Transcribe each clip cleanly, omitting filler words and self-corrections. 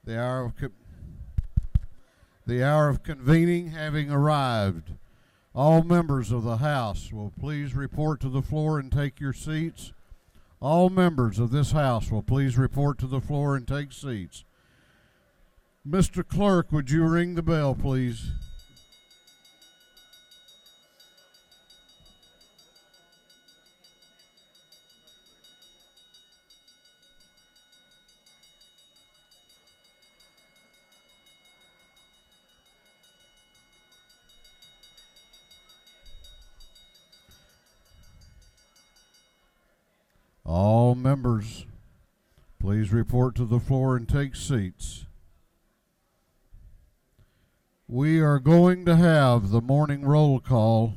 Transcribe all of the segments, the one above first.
The hour of the hour of convening having arrived. All members of the House will please report to the floor and take your seats. All members of this House will please report to the floor and take seats. Mr. Clerk, would you ring the bell, please? All members, please report to the floor and take seats. We are going to have the morning roll call.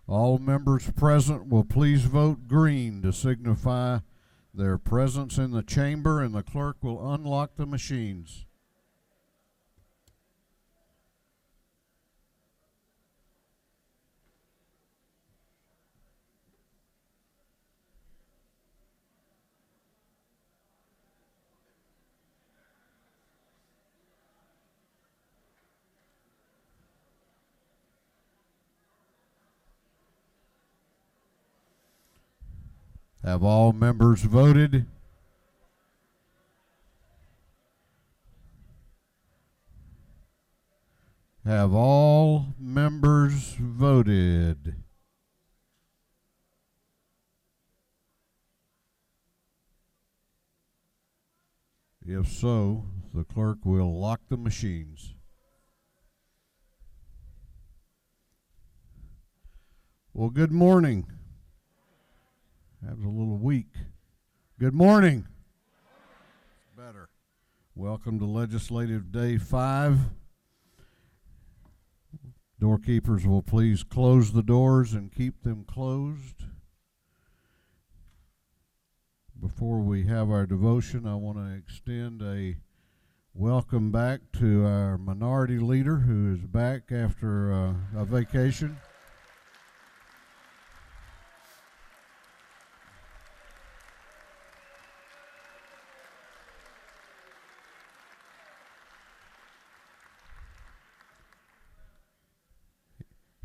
All members present will please vote green to signify their presence in the chamber, and the clerk will unlock the machines. Have all members voted? Have all members voted? If so, the clerk will lock the machines. Well, good morning. That was a little weak. Good morning. Better. Welcome to Legislative Day 5. Doorkeepers will please close the doors and keep them closed. Before we have our devotion, I want to extend a welcome back to our minority leader who is back after a vacation.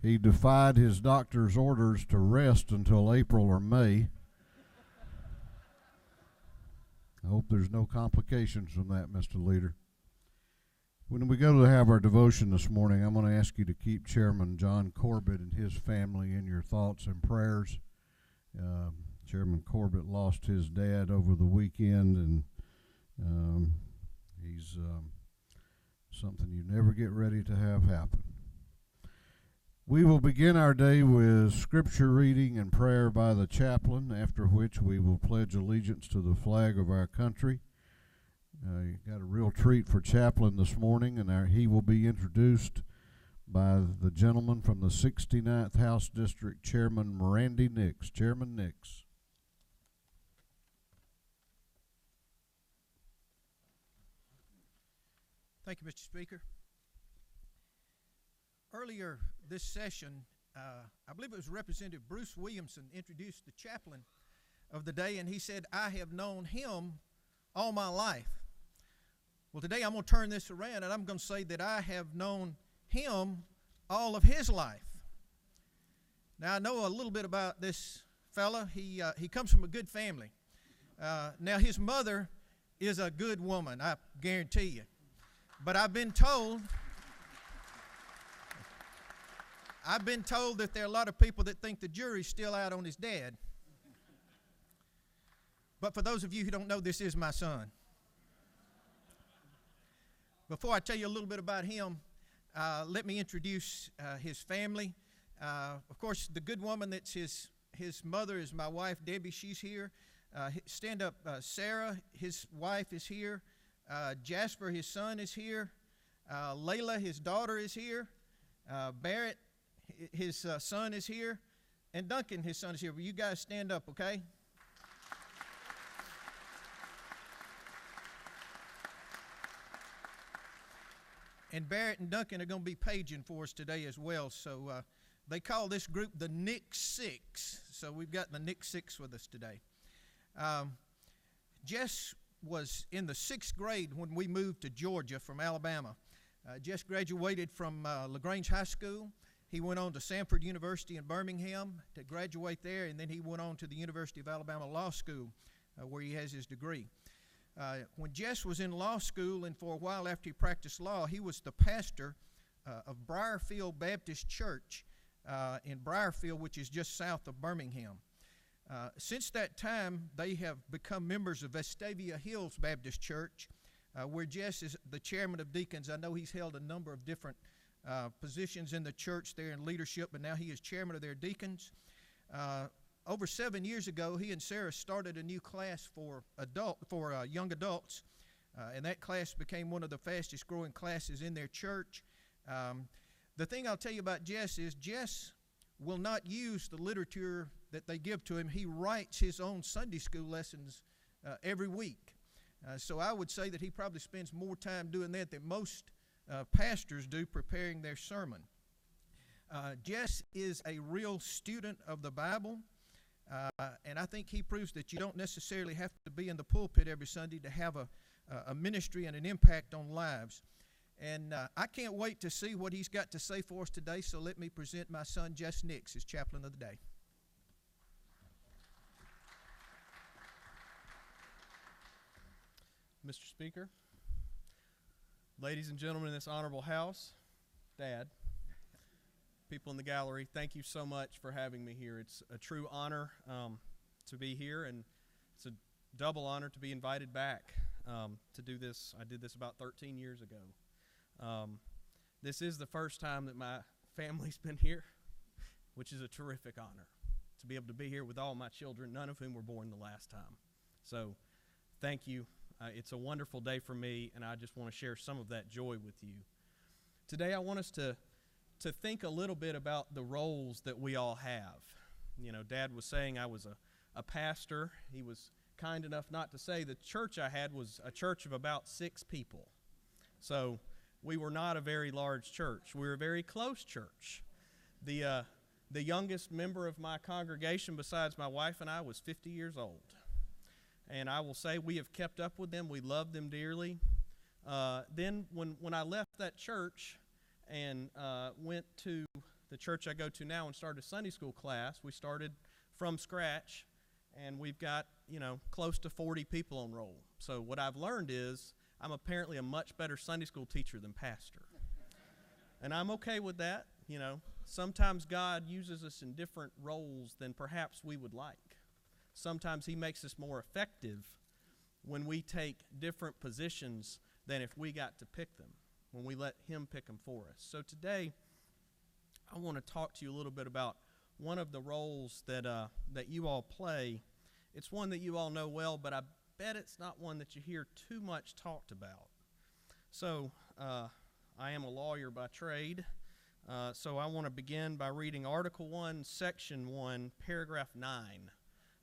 He defied his doctor's orders to rest until April or May. I hope there's no complications from that, Mr. Leader. When we go to have our devotion this morning, I'm going to ask you to keep Chairman John Corbett and his family in your thoughts and prayers. Chairman Corbett lost his dad over the weekend, and he's something you never get ready to have happen. We will begin our day with scripture reading and prayer by the chaplain, after which we will pledge allegiance to the flag of our country. You got a real treat for chaplain this morning, and he will be introduced by the gentleman from the 69th House District, Chairman Randy Nix. Chairman Nix. Thank you, Mr. Speaker. Earlier this session, I believe it was Representative Bruce Williamson introduced the chaplain of the day, and he said, "I have known him all my life." Well, today I'm going to turn this around, and I'm going to say that I have known him all of his life. Now, I know a little bit about this fella. He comes from a good family. Now, his mother is a good woman, I guarantee you. But I've been told that there are a lot of people that think the jury's still out on his dad. But for those of you who don't know, this is my son. Before I tell you a little bit about him, let me introduce his family. Of course, the good woman that's his mother is my wife, Debbie. She's here. Stand up, Sarah, his wife is here. Jasper, his son, is here. Layla, his daughter, is here. Barrett, his son, is here. And Duncan, his son, is here. Will you guys stand up, okay? And Barrett and Duncan are going to be paging for us today as well. So they call this group the Nick Six. So we've got the Nick Six with us today. Jess was in the 6th grade when we moved to Georgia from Alabama. Jess graduated from LaGrange High School. He went on to Samford University in Birmingham to graduate there, and then he went on to the University of Alabama Law School, where he has his degree. When Jess was in law school, and for a while after he practiced law, he was the pastor of Briarfield Baptist Church in Briarfield, which is just south of Birmingham. Since that time, they have become members of Vestavia Hills Baptist Church, where Jess is the chairman of deacons. I know he's held a number of different positions in the church there in leadership, but now he is chairman of their deacons. Over 7 years ago, he and Sarah started a new class for young adults, and that class became one of the fastest growing classes in their church. The thing I'll tell you about Jess is Jess will not use the literature that they give to him. He writes his own Sunday school lessons every week. So I would say that he probably spends more time doing that than most pastors do preparing their sermon. Jess is a real student of the Bible, and I think he proves that you don't necessarily have to be in the pulpit every Sunday to have a ministry and an impact on lives. And I can't wait to see what he's got to say for us today, so let me present my son, Jess Nix, as chaplain of the day. Mr. Speaker, ladies and gentlemen in this honorable house, Dad, people in the gallery, thank you so much for having me here. It's a true honor to be here, and it's a double honor to be invited back to do this. I did this about 13 years ago. This is the first time that my family's been here, which is a terrific honor to be able to be here with all my children, none of whom were born the last time. So thank you. It's a wonderful day for me, and I just want to share some of that joy with you. Today I want us to think a little bit about the roles that we all have. You know, Dad was saying I was a pastor. He was kind enough not to say the church I had was a church of about 6 people. So we were not a very large church. We were a very close church. The youngest member of my congregation besides my wife and I was 50 years old. And I will say we have kept up with them. We love them dearly. Then when I left that church and went to the church I go to now and started a Sunday school class, we started from scratch, and we've got, close to 40 people on roll. So what I've learned is I'm apparently a much better Sunday school teacher than pastor. And I'm okay with that. Sometimes God uses us in different roles than perhaps we would like. Sometimes he makes us more effective when we take different positions than if we got to pick them, when we let him pick them for us. So today, I want to talk to you a little bit about one of the roles that you all play. It's one that you all know well, but I bet it's not one that you hear too much talked about. So I am a lawyer by trade, so I want to begin by reading Article 1, Section 1, Paragraph 9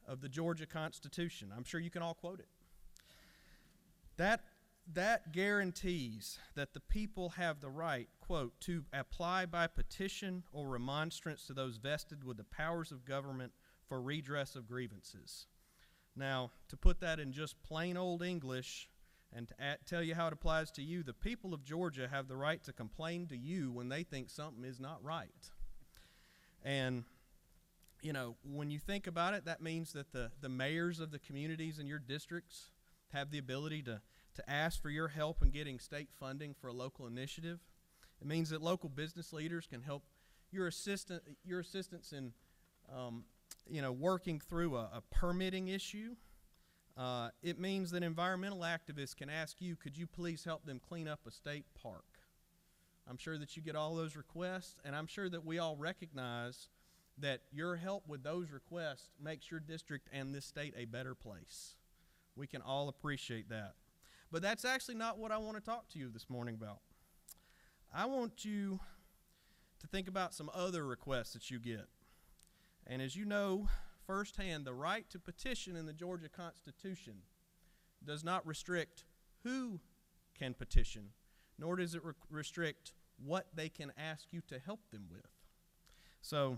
of the Georgia Constitution. I'm sure you can all quote it. That guarantees that the people have the right, quote, to apply by petition or remonstrance to those vested with the powers of government for redress of grievances. Now, to put that in just plain old English and to tell you how it applies to you, the people of Georgia have the right to complain to you when they think something is not right. And when you think about it, that means that the mayors of the communities in your districts have the ability to ask for your help in getting state funding for a local initiative. It means that local business leaders can help your assistance in working through a permitting issue. It means that environmental activists can ask you, could you please help them clean up a state park? I'm sure that you get all those requests, and I'm sure that we all recognize that your help with those requests makes your district and this state a better place. We can all appreciate that. But that's actually not what I want to talk to you this morning about. I want you to think about some other requests that you get. And as you know firsthand, the right to petition in the Georgia Constitution does not restrict who can petition, nor does it restrict what they can ask you to help them with. So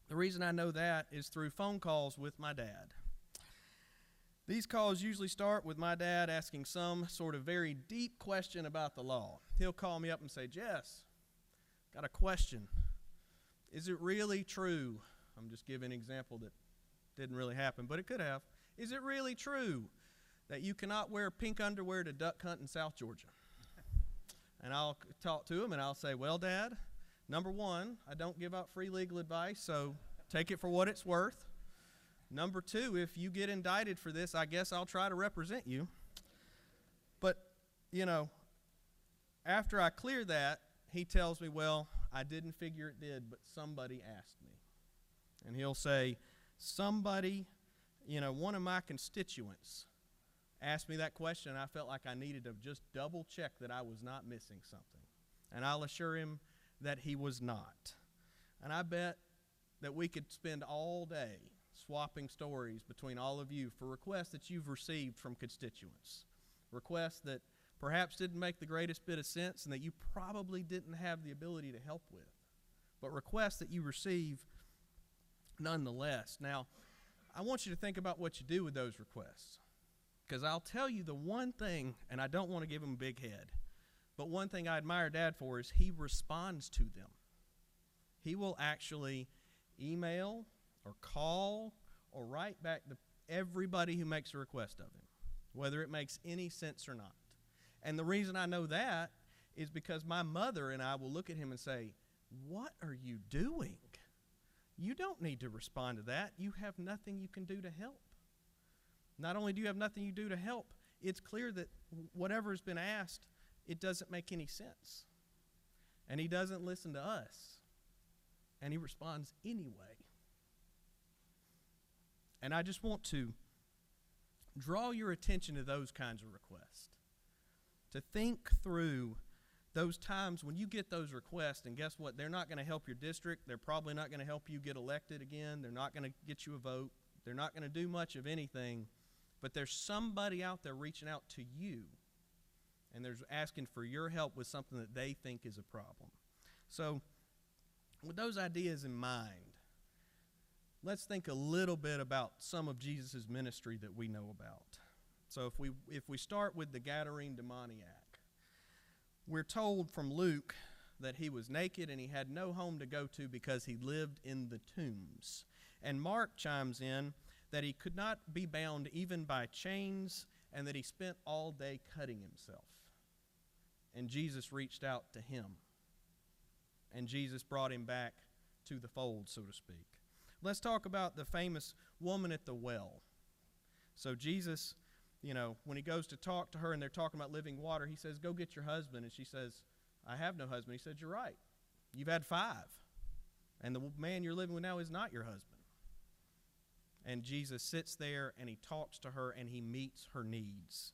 the reason I know that is through phone calls with my dad. These calls usually start with my dad asking some sort of very deep question about the law. He'll call me up and say, Jess, got a question. Is it really true? I'm just giving an example that didn't really happen, but it could have. Is it really true that you cannot wear pink underwear to duck hunt in South Georgia? And I'll talk to him and I'll say, well, Dad, number one, I don't give out free legal advice, so take it for what it's worth. Number two, if you get indicted for this, I guess I'll try to represent you. But, after I clear that, he tells me, well, I didn't figure it did, but somebody asked me. And he'll say, somebody, one of my constituents asked me that question, and I felt like I needed to just double check that I was not missing something. And I'll assure him that he was not. And I bet that we could spend all day swapping stories between all of you for requests that you've received from constituents. Requests that perhaps didn't make the greatest bit of sense and that you probably didn't have the ability to help with. But requests that you receive nonetheless. Now, I want you to think about what you do with those requests. Because I'll tell you the one thing, and I don't want to give him a big head, but one thing I admire Dad for is he responds to them. He will actually email or call or write back to everybody who makes a request of him, whether it makes any sense or not. And the reason I know that is because my mother and I will look at him and say, what are you doing? You don't need to respond to that. You have nothing you can do to help. Not only do you have nothing you do to help, it's clear that whatever has been asked, it doesn't make any sense. And he doesn't listen to us. And he responds anyway. And I just want to draw your attention to those kinds of requests. To think through those times when you get those requests, and guess what? They're not going to help your district. They're probably not going to help you get elected again. They're not going to get you a vote. They're not going to do much of anything. But there's somebody out there reaching out to you, and they're asking for your help with something that they think is a problem. So, with those ideas in mind, let's think a little bit about some of Jesus' ministry that we know about. So if we start with the Gadarene demoniac, we're told from Luke that he was naked and he had no home to go to because he lived in the tombs. And Mark chimes in that he could not be bound even by chains and that he spent all day cutting himself. And Jesus reached out to him. And Jesus brought him back to the fold, so to speak. Let's talk about the famous woman at the well. So Jesus, when he goes to talk to her and they're talking about living water, he says, go get your husband. And she says, I have no husband. He said, you're right. You've had 5. And the man you're living with now is not your husband. And Jesus sits there and he talks to her and he meets her needs.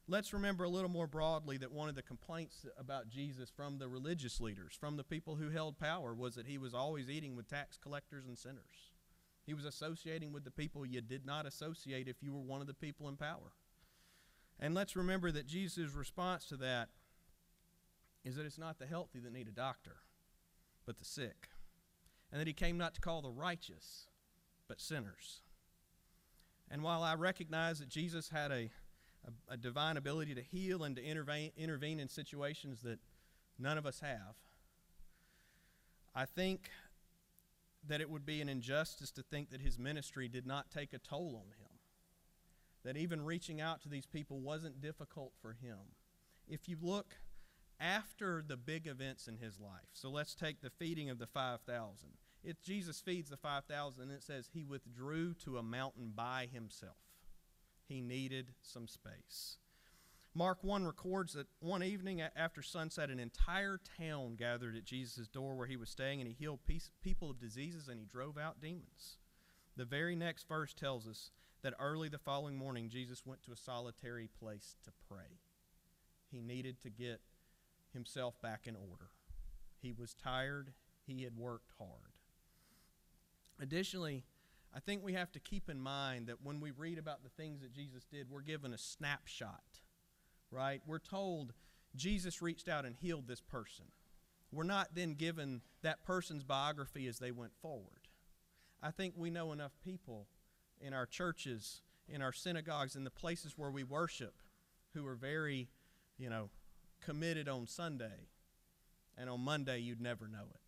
Let's remember a little more broadly that one of the complaints about Jesus from the religious leaders, from the people who held power, was that he was always eating with tax collectors and sinners. He was associating with the people you did not associate if you were one of the people in power. And let's remember that Jesus' response to that is that it's not the healthy that need a doctor, but the sick. And that he came not to call the righteous, but sinners. And while I recognize that Jesus had a divine ability to heal and to intervene in situations that none of us have, I think that it would be an injustice to think that his ministry did not take a toll on him. That even reaching out to these people wasn't difficult for him. If you look after the big events in his life, so let's take the feeding of the 5,000. If Jesus feeds the 5,000, it says he withdrew to a mountain by himself. He needed some space. Mark 1 records that one evening after sunset, an entire town gathered at Jesus' door where he was staying, and he healed people of diseases and he drove out demons. The very next verse tells us that early the following morning, Jesus went to a solitary place to pray. He needed to get himself back in order. He was tired. He had worked hard. Additionally, I think we have to keep in mind that when we read about the things that Jesus did, we're given a snapshot, right? We're told Jesus reached out and healed this person. We're not then given that person's biography as they went forward. I think we know enough people in our churches in our synagogues, in the places where we worship, who are very, committed on Sunday, and on Monday you'd never know it.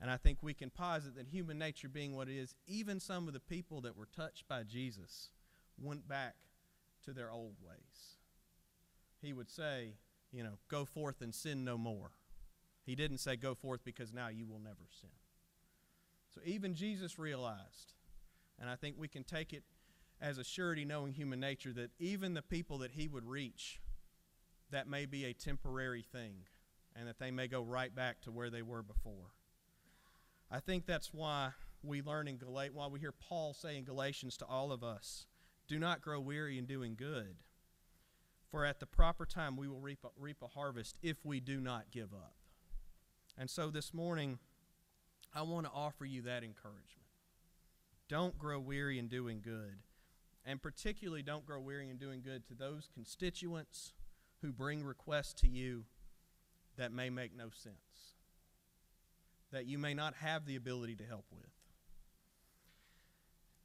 And I think we can posit that human nature being what it is, even some of the people that were touched by Jesus went back to their old ways. He would say, go forth and sin no more. He didn't say go forth because now you will never sin. So even Jesus realized, and I think we can take it as a surety knowing human nature, that even the people that he would reach, that may be a temporary thing, and that they may go right back to where they were before. I think that's why we learn why we hear Paul say in Galatians to all of us, do not grow weary in doing good, for at the proper time we will reap a harvest if we do not give up. And so this morning, I want to offer you that encouragement. Don't grow weary in doing good, and particularly don't grow weary in doing good to those constituents who bring requests to you that may make no sense, that you may not have the ability to help with.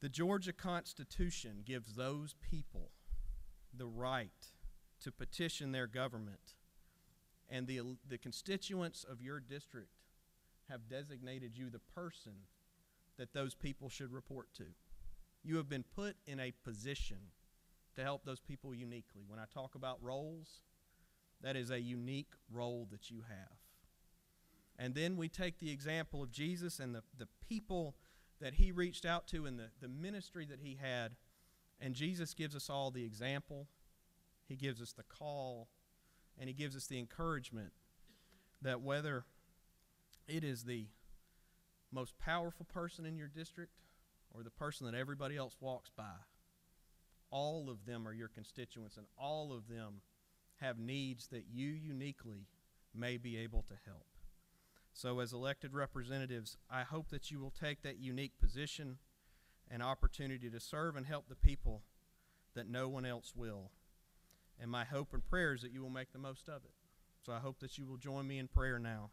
The Georgia Constitution gives those people the right to petition their government, and the constituents of your district have designated you the person that those people should report to. You have been put in a position to help those people uniquely. When I talk about roles, that is a unique role that you have. And then we take the example of Jesus and the people that he reached out to and the ministry that he had, and Jesus gives us all the example, he gives us the call, and he gives us the encouragement that whether it is the most powerful person in your district or the person that everybody else walks by, all of them are your constituents, and all of them have needs that you uniquely may be able to help. So as elected representatives, I hope that you will take that unique position and opportunity to serve and help the people that no one else will. And my hope and prayer is that you will make the most of it. So I hope that you will join me in prayer now.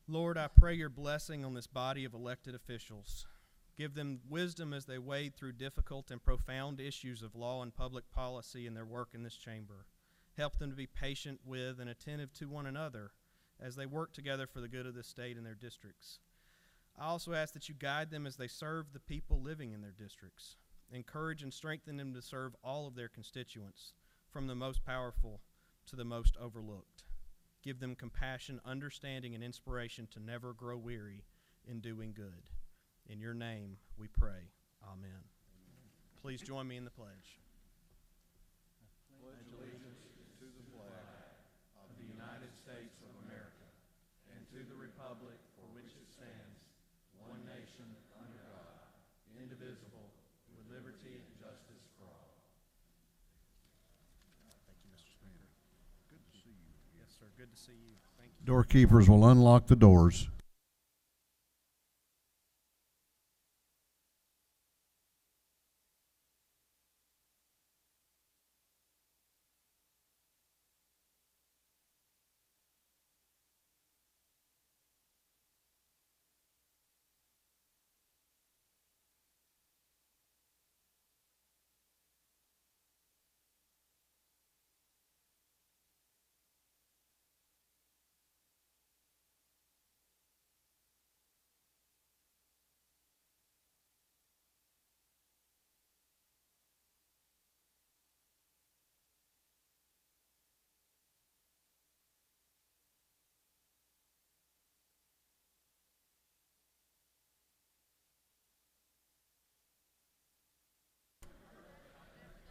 Lord, I pray your blessing on this body of elected officials. Give them wisdom as they wade through difficult and profound issues of law and public policy in their work in this chamber. Help them to be patient with and attentive to one another as they work together for the good of this state and their districts. I also ask that you guide them as they serve the people living in their districts. Encourage and strengthen them to serve all of their constituents, from the most powerful to the most overlooked. Give them compassion, understanding, and inspiration to never grow weary in doing good. In your name we pray. Amen. Please join me in the pledge. Pledge allegiance to the flag of the United States of America and to the republic for which it stands, one nation under God, indivisible, with liberty and justice for all. Thank you, Mr. Speaker. Good to see you. Yes, sir. Good to see you. Thank you. Doorkeepers will unlock the doors.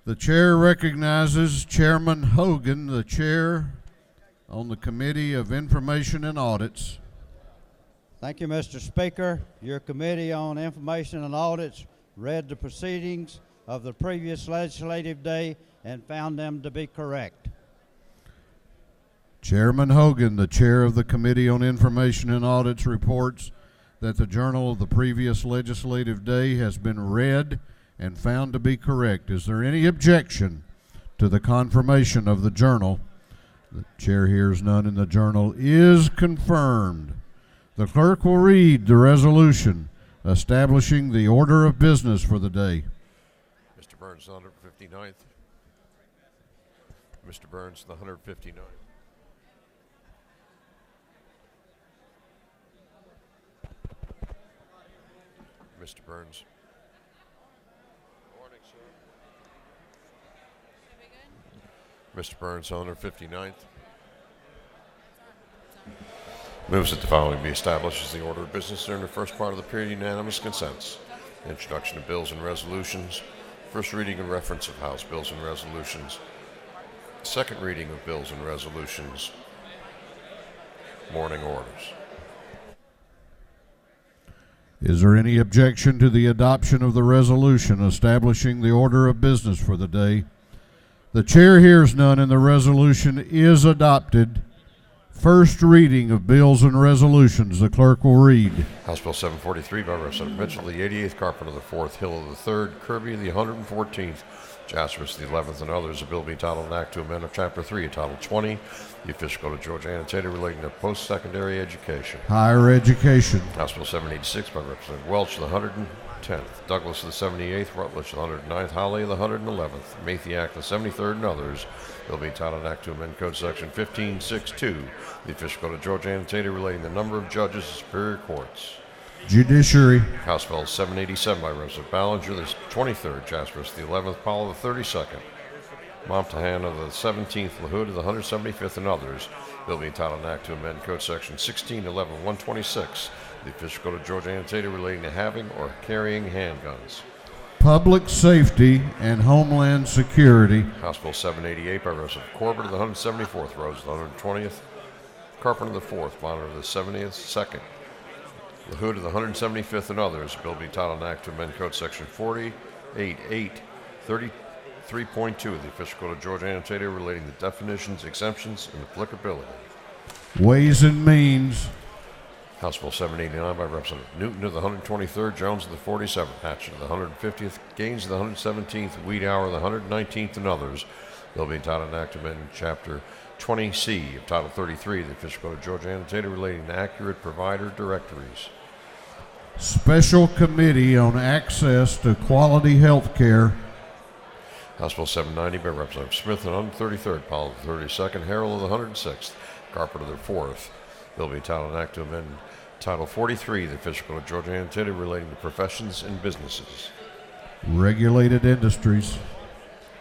The chair recognizes Chairman Hogan, the chair on the Committee of Information and Audits. Thank you, Mr. Speaker. Your Committee on Information and Audits read the proceedings of the previous legislative day and found them to be correct. Chairman Hogan, the chair of the Committee on Information and Audits, reports that the journal of the previous legislative day has been read and found to be correct. Is there any objection to the confirmation of the journal? The chair hears none, and the journal is confirmed. The The clerk will read the resolution establishing the order of business for the day. Mr. Burns, the 159th. Mr. Burns, the 159th. Mr. Burns. Morning, sir. Mr. Burns, the 159th. Moves that the following be established as the order of business during the first part of the period. Unanimous consents. Introduction of bills and resolutions. First reading and reference of House bills and resolutions. Second reading of bills and resolutions. Morning orders. Is there any objection to the adoption of the resolution establishing the order of business for the day? The chair hears none, and the resolution is adopted. First reading of bills and resolutions. The clerk will read. House Bill 743 by Representative Mitchell, the 88th, Carpenter the 4th, Hill the 3rd, Kirby the 114th, Jaspers the 11th, and others. A bill being titled an act to amend Chapter 3 of Title 20, the official code of Georgia annotated relating to post-secondary education. Higher education. House Bill 786 by Representative Welch, the 110th, Douglas the 78th, Rutledge the 109th, Holly the 111th, Mathiak the 73rd, and others. Bill being titled an act to amend Code Section 1562, the official code of Georgia annotated relating to the number of judges of superior courts. Judiciary. House Bill 787 by Representative Ballinger, the 23rd, Jaspers the 11th, Powell the 32nd, Momtahan of the 17th, LaHood of the 175th, and others. Bill being titled an act to amend Code Section 1611-126, the official code of Georgia annotated relating to having or carrying handguns. Public safety and homeland security. House Bill 788 by Representative Corbett of the 174th, Rhodes of the 120th, Carpenter the 4th, Bonner of the 70th, 2nd, LaHood of the 175th, and others. Bill being titled an act to amend Code Section 48833.2 of the official code of Georgia annotated relating to definitions, exemptions, and applicability. Ways and means. House Bill 789 by Representative Newton of the 123rd, Jones of the 47th, Hatchett of the 150th, Gaines of the 117th, Wiedauer of the 119th, and others. Bill being titled an act to amend Chapter 20C of Title 33 of the official code of Georgia annotated relating to accurate provider directories. Special Committee on Access to Quality Health Care. House Bill 790 by Representative Smith of the 133rd, Powell of the 32nd, Harrell of the 106th, Carpenter of the 4th. Bill being titled an act to amend Title 43 of the official code of Georgia annotated relating to professions and businesses. Regulated industries.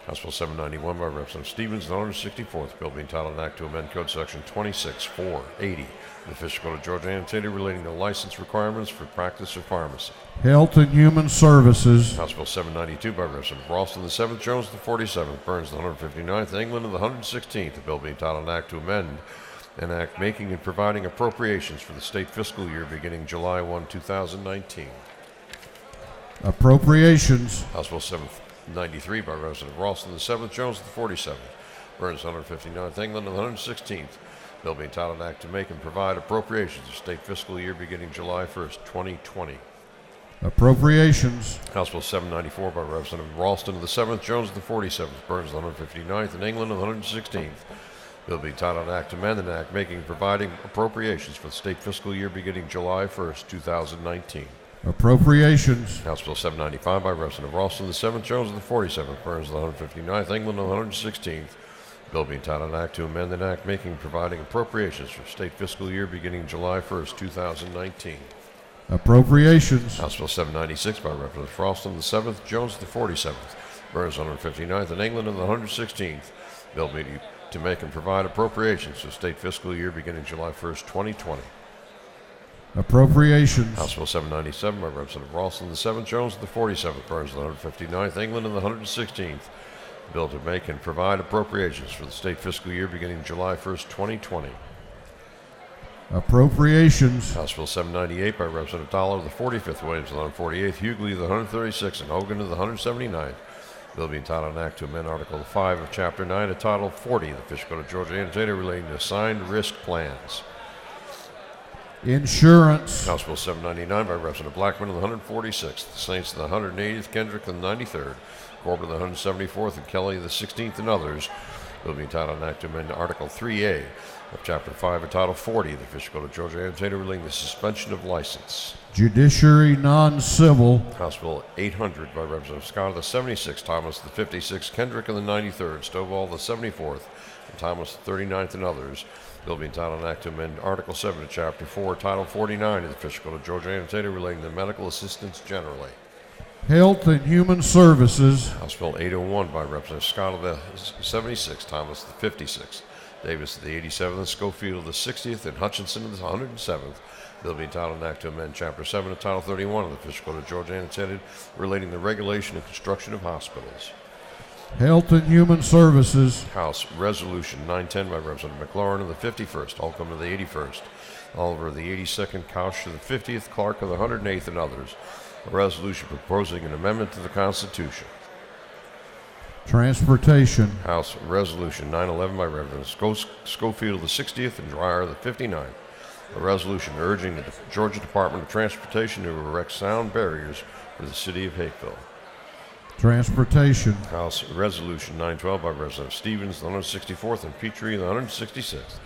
House Bill 791 by Representative Stevens, the 164th. Bill being titled an act to amend Code Section 26480, the official code of Georgia annotated relating to license requirements for practice of pharmacy. Health and Human Services. House Bill 792 by Representative Ralston, the 7th, Jones, the 47th, Burns, the 159th, England, and the 116th. The bill being titled an act to amend an act making and providing appropriations for the state fiscal year beginning July 1, 2019. Appropriations. House Bill 793 by Representative Ralston, the 7th, Jones, the 47th, Burns, 159th, England, and the 116th. Bill being titled an act to make and provide appropriations for state fiscal year beginning July 1st, 2020. Appropriations. House Bill 794 by Representative Ralston of the 7th, Jones of the 47th, Burns of the 159th, and England of the 116th. Bill being titled an act to amend an act making and providing appropriations for the state fiscal year beginning July 1st, 2019. Appropriations. House Bill 795 by Representative Ralston of the 7th, Jones of the 47th, Burns of the 159th, England of the 116th. Bill being titled an act to amend an act making and providing appropriations for state fiscal year beginning July 1st, 2019. Appropriations. House Bill 796 by Representative Ralston of the 7th, Jones of the 47th, Burns of the 159th, and England of the 116th. Bill being to make and provide appropriations for state fiscal year beginning July 1st, 2020. Appropriations. House Bill 797 by Representative Ralston of the 7th, Jones of the 47th, Burns of the 159th, England of the 116th. Bill to make and provide appropriations for the state fiscal year beginning July 1st, 2020. Appropriations. House Bill 798 by Representative Dollar of the 45th, Williams of the 148th, Hughley of the 136th, and Hogan of the 179th. Bill being titled an act to amend Article 5 of Chapter 9 of Title 40 of the Official Code of Georgia annotated relating to assigned risk plans. Insurance. House Bill 799 by Representative Blackman of the 146th, the Saints of the 180th, Kendrick of the 93rd, Corbett of the 174th, and Kelly of the 16th, and others. Bill being titled an act to amend Article 3A of Chapter 5 of Title 40 of the Official Code of Georgia, annotated relating the suspension of license. Judiciary non-civil. House Bill 800 by Representative Scott of the 76th, Thomas of the 56th, Kendrick of the 93rd, Stovall of the 74th, and Thomas of the 39th, and others. Bill being titled an act to amend Article 7 of Chapter 4, Title 49 of the Official Code of Georgia, annotated relating to medical assistance generally. Health and Human Services. House Bill 801 by Representative Scott of the 76th, Thomas of the 56th, Davis of the 87th, Schofield of the 60th, and Hutchinson of the 107th. Bill being titled an act to amend Chapter 7 of Title 31 of the Official Code of Georgia, annotated relating to the regulation and construction of hospitals. Health and Human Services. House Resolution 910 by Representative McLaurin of the 51st, Holcomb of the 81st, Oliver of the 82nd, Couch of the 50th, Clark of the 108th, and others. A resolution proposing an amendment to the Constitution. Transportation. House Resolution 911 by Representative Schofield of the 60th and Dreyer of the 59th. A resolution urging the Georgia Department of Transportation to erect sound barriers for the city of Hakeville. Transportation. House Resolution 912 by Representative Stevens, the 164th, and Petrie, the 166th.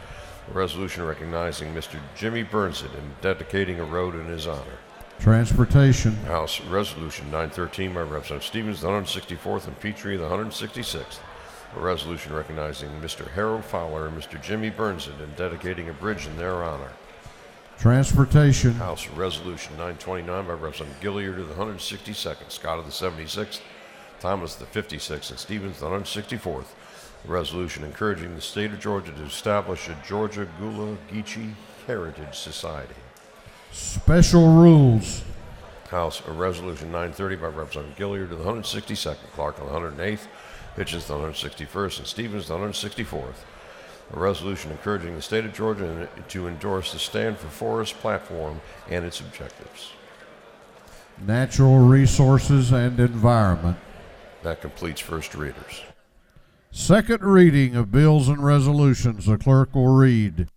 A resolution recognizing Mr. Jimmy Burnsit and dedicating a road in his honor. Transportation. House Resolution 913 by Representative Stevens, the 164th, and Petrie, the 166th. A resolution recognizing Mr. Harold Fowler and Mr. Jimmy Burnsit and dedicating a bridge in their honor. Transportation. House Resolution 929 by Representative Gilliard of the 162nd, Scott of the 76th, Thomas the 56th, and Stevens the 164th. A resolution encouraging the state of Georgia to establish a Georgia Gula Geechee Heritage Society. Special rules. House Resolution 930 by Representative Gilliard of the 162nd, Clark of the 108th, Hitchens the 161st, and Stevens the 164th. A resolution encouraging the state of Georgia to endorse the Stand for Forest platform and its objectives. Natural Resources and Environment. That completes first readers. Second reading of bills and resolutions. The clerk will read.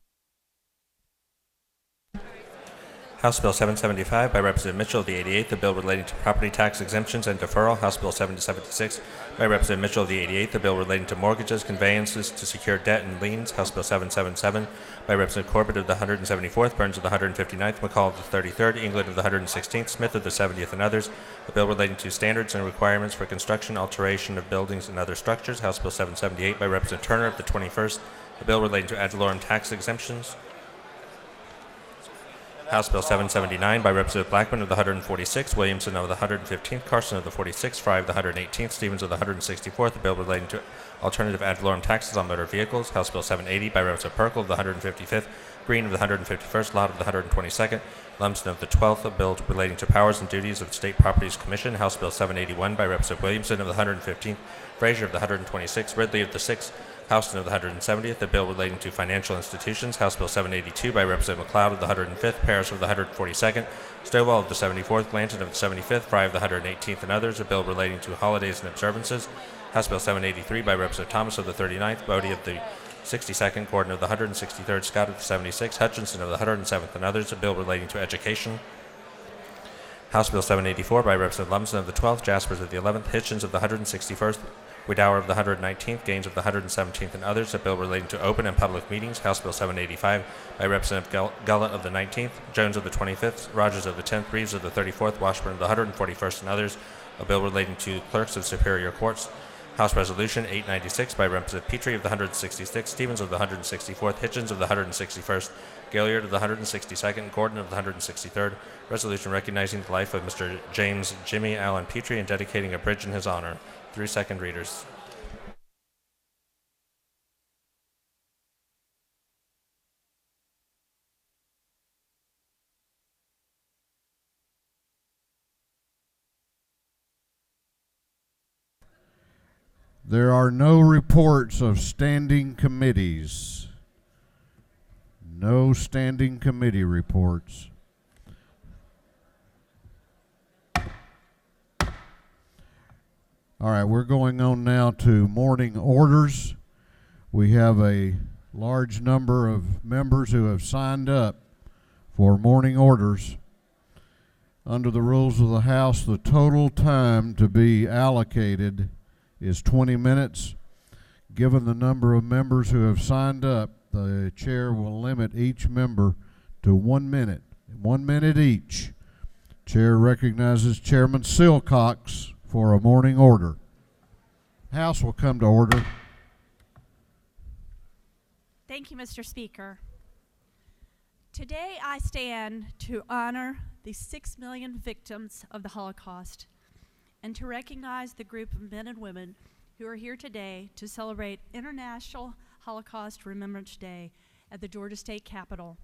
House Bill 775 by Representative Mitchell of the 88th, a bill relating to property tax exemptions and deferral. House Bill 776 by Representative Mitchell of the 88th, a bill relating to mortgages, conveyances to secure debt and liens. House Bill 777 by Representative Corbett of the 174th, Burns of the 159th, McCall of the 33rd, England of the 116th, Smith of the 70th, and others. A bill relating to standards and requirements for construction, alteration of buildings and other structures. House Bill 778 by Representative Turner of the 21st, a bill relating to ad valorem tax exemptions. House Bill 779 by Representative Blackman of the 146th, Williamson of the 115th, Carson of the 46th, Fry of the 118th, Stevens of the 164th, a bill relating to alternative ad valorem taxes on motor vehicles. House Bill 780 by Representative Perkle of the 155th, Green of the 151st, Lott of the 122nd, Lumsden of the 12th, a bill relating to powers and duties of the State Properties Commission. House Bill 781 by Representative Williamson of the 115th, Frazier of the 126th, Ridley of the 6th, Houston of the 170th, a bill relating to financial institutions. House Bill 782 by Representative McLeod of the 105th, Parrish of the 142nd, Stovall of the 74th, Glanton of the 75th, Fry of the 118th, and others, a bill relating to holidays and observances. House Bill 783 by Representative Thomas of the 39th, Bodie of the 62nd, Gordon of the 163rd, Scott of the 76th, Hutchinson of the 107th, and others, a bill relating to education. House Bill 784 by Representative Lumsden of the 12th, Jaspers of the 11th, Hitchens of the 161st, Widower of the 119th, Gaines of the 117th, and others, a bill relating to open and public meetings. House Bill 785 by Representative Gullett of the 19th, Jones of the 25th, Rogers of the 10th, Reeves of the 34th, Washburn of the 141st, and others, a bill relating to clerks of superior courts. House Resolution 896 by Representative Petrie of the 166th, Stevens of the 164th, Hitchens of the 161st, Gilliard of the 162nd, Gordon of the 163rd, resolution recognizing the life of Mr. James Jimmy Allen Petrie and dedicating a bridge in his honor. 3 second readers. There are no reports of standing committees. No standing committee reports. All right, we're going on now to morning orders. We have a large number of members who have signed up for morning orders. Under the rules of the House, the total time to be allocated is 20 minutes. given the number of members who have signed up, the chair will limit each member to 1 minute. 1 minute each. Chair recognizes Chairman Silcox for a morning order. House will come to order. Thank you, Mr. Speaker. Today I stand to honor the 6 million victims of the Holocaust and to recognize the group of men and women who are here today to celebrate International Holocaust Remembrance Day at the Georgia State Capitol.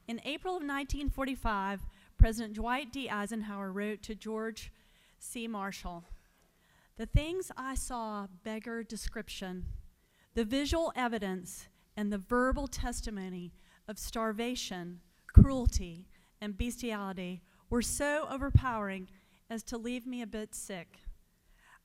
In April of 1945, President Dwight D. Eisenhower wrote to George C. Marshall, "The things I saw beggar description. The visual evidence and the verbal testimony of starvation, cruelty, and bestiality were so overpowering as to leave me a bit sick.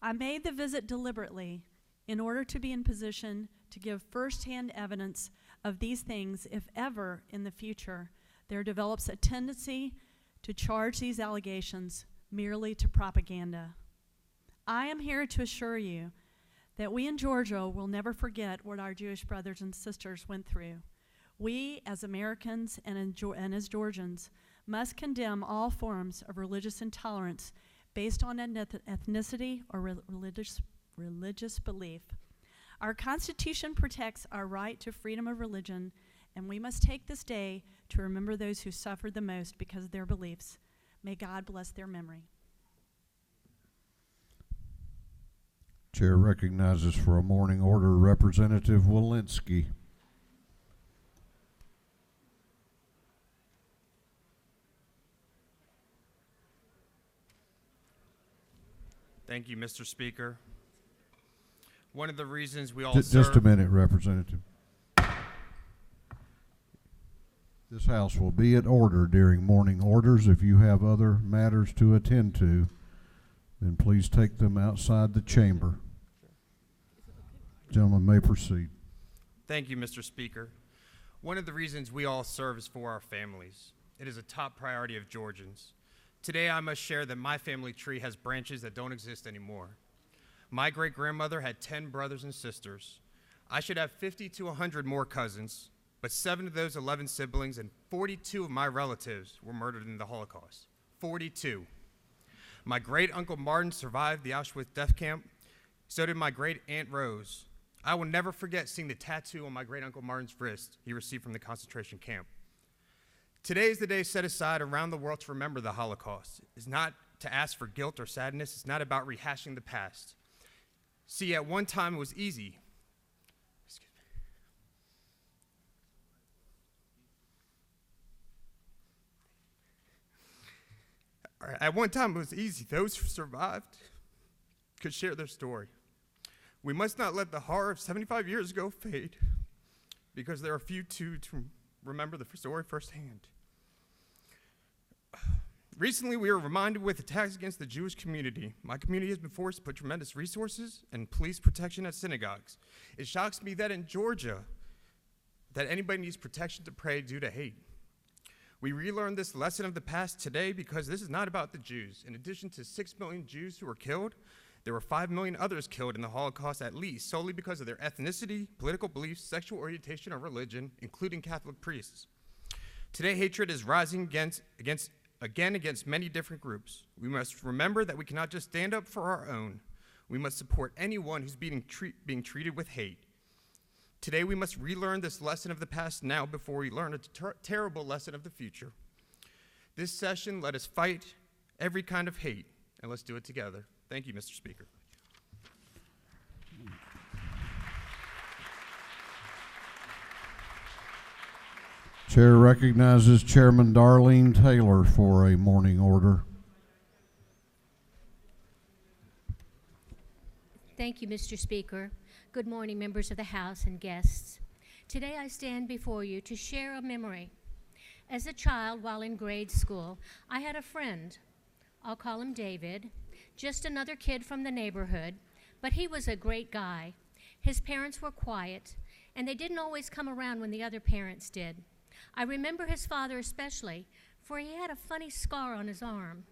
I made the visit deliberately in order to be in position to give firsthand evidence of these things if ever in the future there develops a tendency to charge these allegations merely to propaganda. I am here to assure you that we in Georgia will never forget what our Jewish brothers and sisters went through. We, as Americans and as Georgians, must condemn all forms of religious intolerance based on ethnicity or religious belief. Our Constitution protects our right to freedom of religion, and we must take this day to remember those who suffered the most because of their beliefs. May God bless their memory." Chair recognizes for a morning order Representative Walensky. Thank you, Mr. Speaker. One of the reasons we all serve... Just a minute, Representative. This House will be at order during morning orders. If you have other matters to attend to, then please take them outside the chamber. Gentleman may proceed. Thank you, Mr. Speaker. One of the reasons we all serve is for our families. It is a top priority of Georgians. Today, I must share that my family tree has branches that don't exist anymore. My great-grandmother had 10 brothers and sisters. I should have 50 to 100 more cousins, but 7 of those 11 siblings and 42 of my relatives were murdered in the Holocaust. 42. My great-uncle Martin survived the Auschwitz death camp. So did my great-aunt Rose. I will never forget seeing the tattoo on my great-uncle Martin's wrist he received from the concentration camp. Today is the day set aside around the world to remember the Holocaust. It's not to ask for guilt or sadness. It's not about rehashing the past. See, at one time it was easy. At one time it was easy. Those who survived could share their story. We must not let the horror of 75 years ago fade, because there are few to remember the story firsthand. Recently, we were reminded with attacks against the Jewish community. My community has been forced to put tremendous resources and police protection at synagogues. It shocks me that in Georgia, that anybody needs protection to pray due to hate. We relearn this lesson of the past today because this is not about the Jews. In addition to 6 million Jews who were killed, there were 5 million others killed in the Holocaust at least, solely because of their ethnicity, political beliefs, sexual orientation, or religion, including Catholic priests. Today, hatred is rising against many different groups. We must remember that we cannot just stand up for our own. We must support anyone who's being treated with hate. Today, we must relearn this lesson of the past now before we learn a terrible lesson of the future. This session, let us fight every kind of hate, and let's do it together. Thank you, Mr. Speaker. Chair recognizes Chairman Darlene Taylor for a morning order. Thank you, Mr. Speaker. Good morning, members of the House and guests. Today I stand before you to share a memory. As a child, while in grade school, I had a friend. I'll call him David, just another kid from the neighborhood, but he was a great guy. His parents were quiet, and they didn't always come around when the other parents did. I remember his father especially, for he had a funny scar on his arm.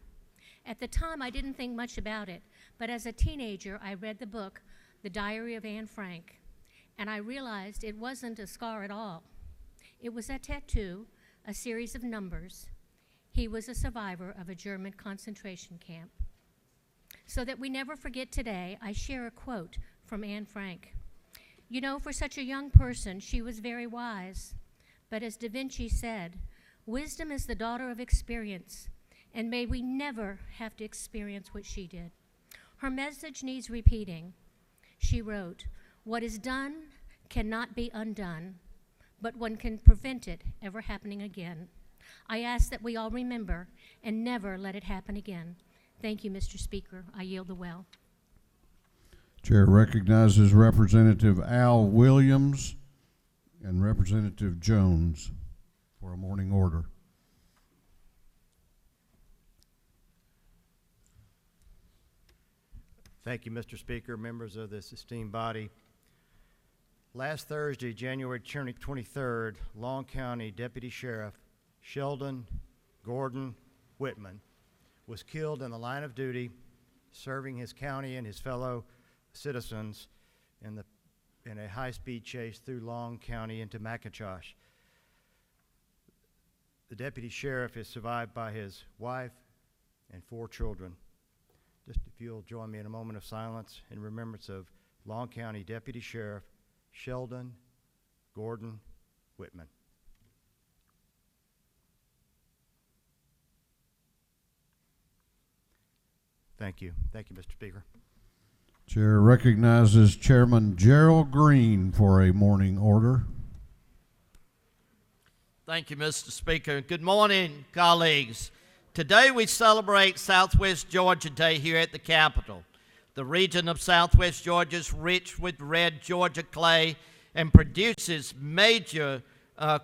At the time, I didn't think much about it, but as a teenager, I read the book, The Diary of Anne Frank. and I realized it wasn't a scar at all. It was a tattoo, a series of numbers. He was a survivor of a German concentration camp. So that we never forget today, I share a quote from Anne Frank. You know, for such a young person, she was very wise. But as Da Vinci said, wisdom is the daughter of experience, and may we never have to experience what she did. Her message needs repeating. She wrote, "What is done cannot be undone, but one can prevent it ever happening again." I ask that we all remember and never let it happen again. Thank you, Mr. Speaker. I yield the well. Chair recognizes Representative Al Williams and Representative Jones for a morning order. Thank you, Mr. Speaker, members of this esteemed body. Last Thursday, January 23rd, Long County Deputy Sheriff Sheldon Gordon Whitman was killed in the line of duty, serving his county and his fellow citizens in a high-speed chase through Long County into McIntosh. The deputy sheriff is survived by his wife and 4 children. Just if you'll join me in a moment of silence in remembrance of Long County Deputy Sheriff Sheldon Gordon Whitman. Thank you. Thank you, Mr. Speaker. Chair recognizes Chairman Gerald Green for a morning order. Thank you, Mr. Speaker. Good morning, colleagues. Today we celebrate Southwest Georgia Day here at the Capitol. The region of Southwest Georgia is rich with red Georgia clay and produces major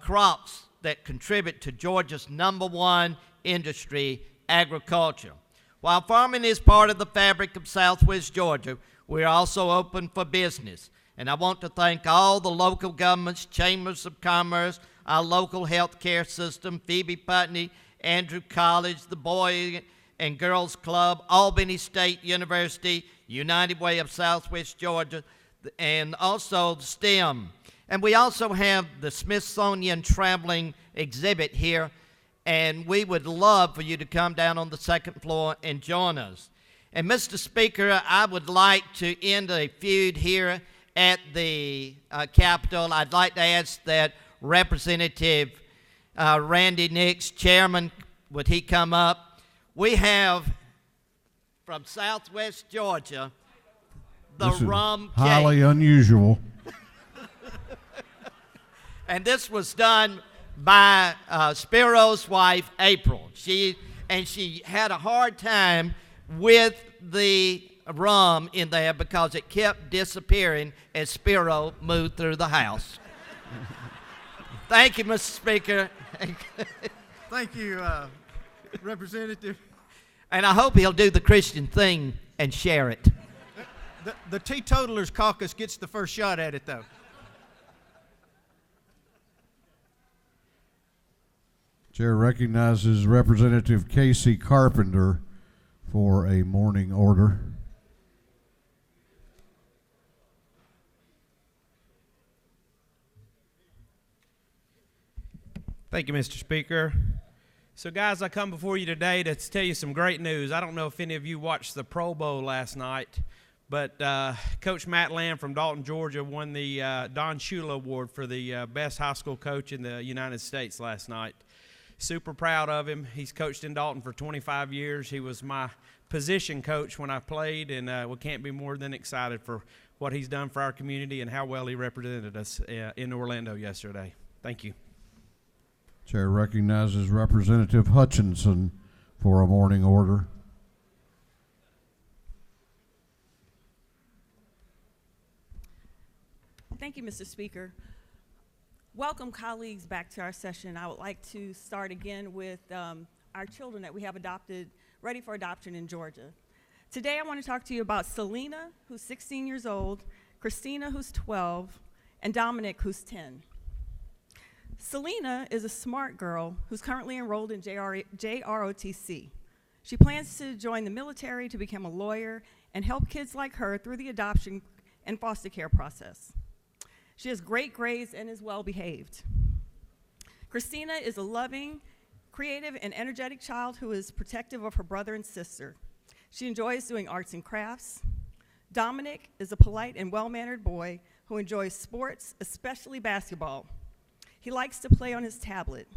crops that contribute to Georgia's #1 industry, agriculture. While farming is part of the fabric of Southwest Georgia, we're also open for business. And I want to thank all the local governments, chambers of commerce, our local health care system, Phoebe Putney, Andrew College, the Boy and Girls Club, Albany State University, United Way of Southwest Georgia, and also STEM. And we also have the Smithsonian traveling exhibit here, and we would love for you to come down on the second floor and join us. And Mr. Speaker, I would like to end a feud here at the Capitol. I'd like to ask that Representative Randy Nix, Chairman, would he come up? We have from Southwest Georgia the rum cake. Highly unusual. And this was done by Spiro's wife, April. She had a hard time with the rum in there because it kept disappearing as Spiro moved through the house. Thank you, Mr. Speaker. Thank you, Representative. And I hope he'll do the Christian thing and share it. The Teetotalers Caucus gets the first shot at it, though. Chair recognizes Representative Casey Carpenter for a morning order. Thank you, Mr. Speaker. So, guys, I come before you today to tell you some great news. I don't know if any of you watched the Pro Bowl last night, but Coach Matt Lamb from Dalton, Georgia, won the Don Shula Award for the best high school coach in the United States last night. Super proud of him. He's coached in Dalton for 25 years. He was my position coach when I played, and we can't be more than excited for what he's done for our community and how well he represented us in Orlando yesterday. Thank you. Chair recognizes Representative Hutchinson for a morning order. Thank you, Mr. Speaker. Welcome, colleagues, back to our session. I would like to start again with our children that we have adopted, ready for adoption in Georgia. Today, I want to talk to you about Selena, who's 16 years old, Christina, who's 12, and Dominic, who's 10. Selena is a smart girl who's currently enrolled in JROTC. She plans to join the military to become a lawyer and help kids like her through the adoption and foster care process. She has great grades and is well behaved. Christina is a loving, creative, and energetic child who is protective of her brother and sister. She enjoys doing arts and crafts. Dominic is a polite and well-mannered boy who enjoys sports, especially basketball. He likes to play on his tablet.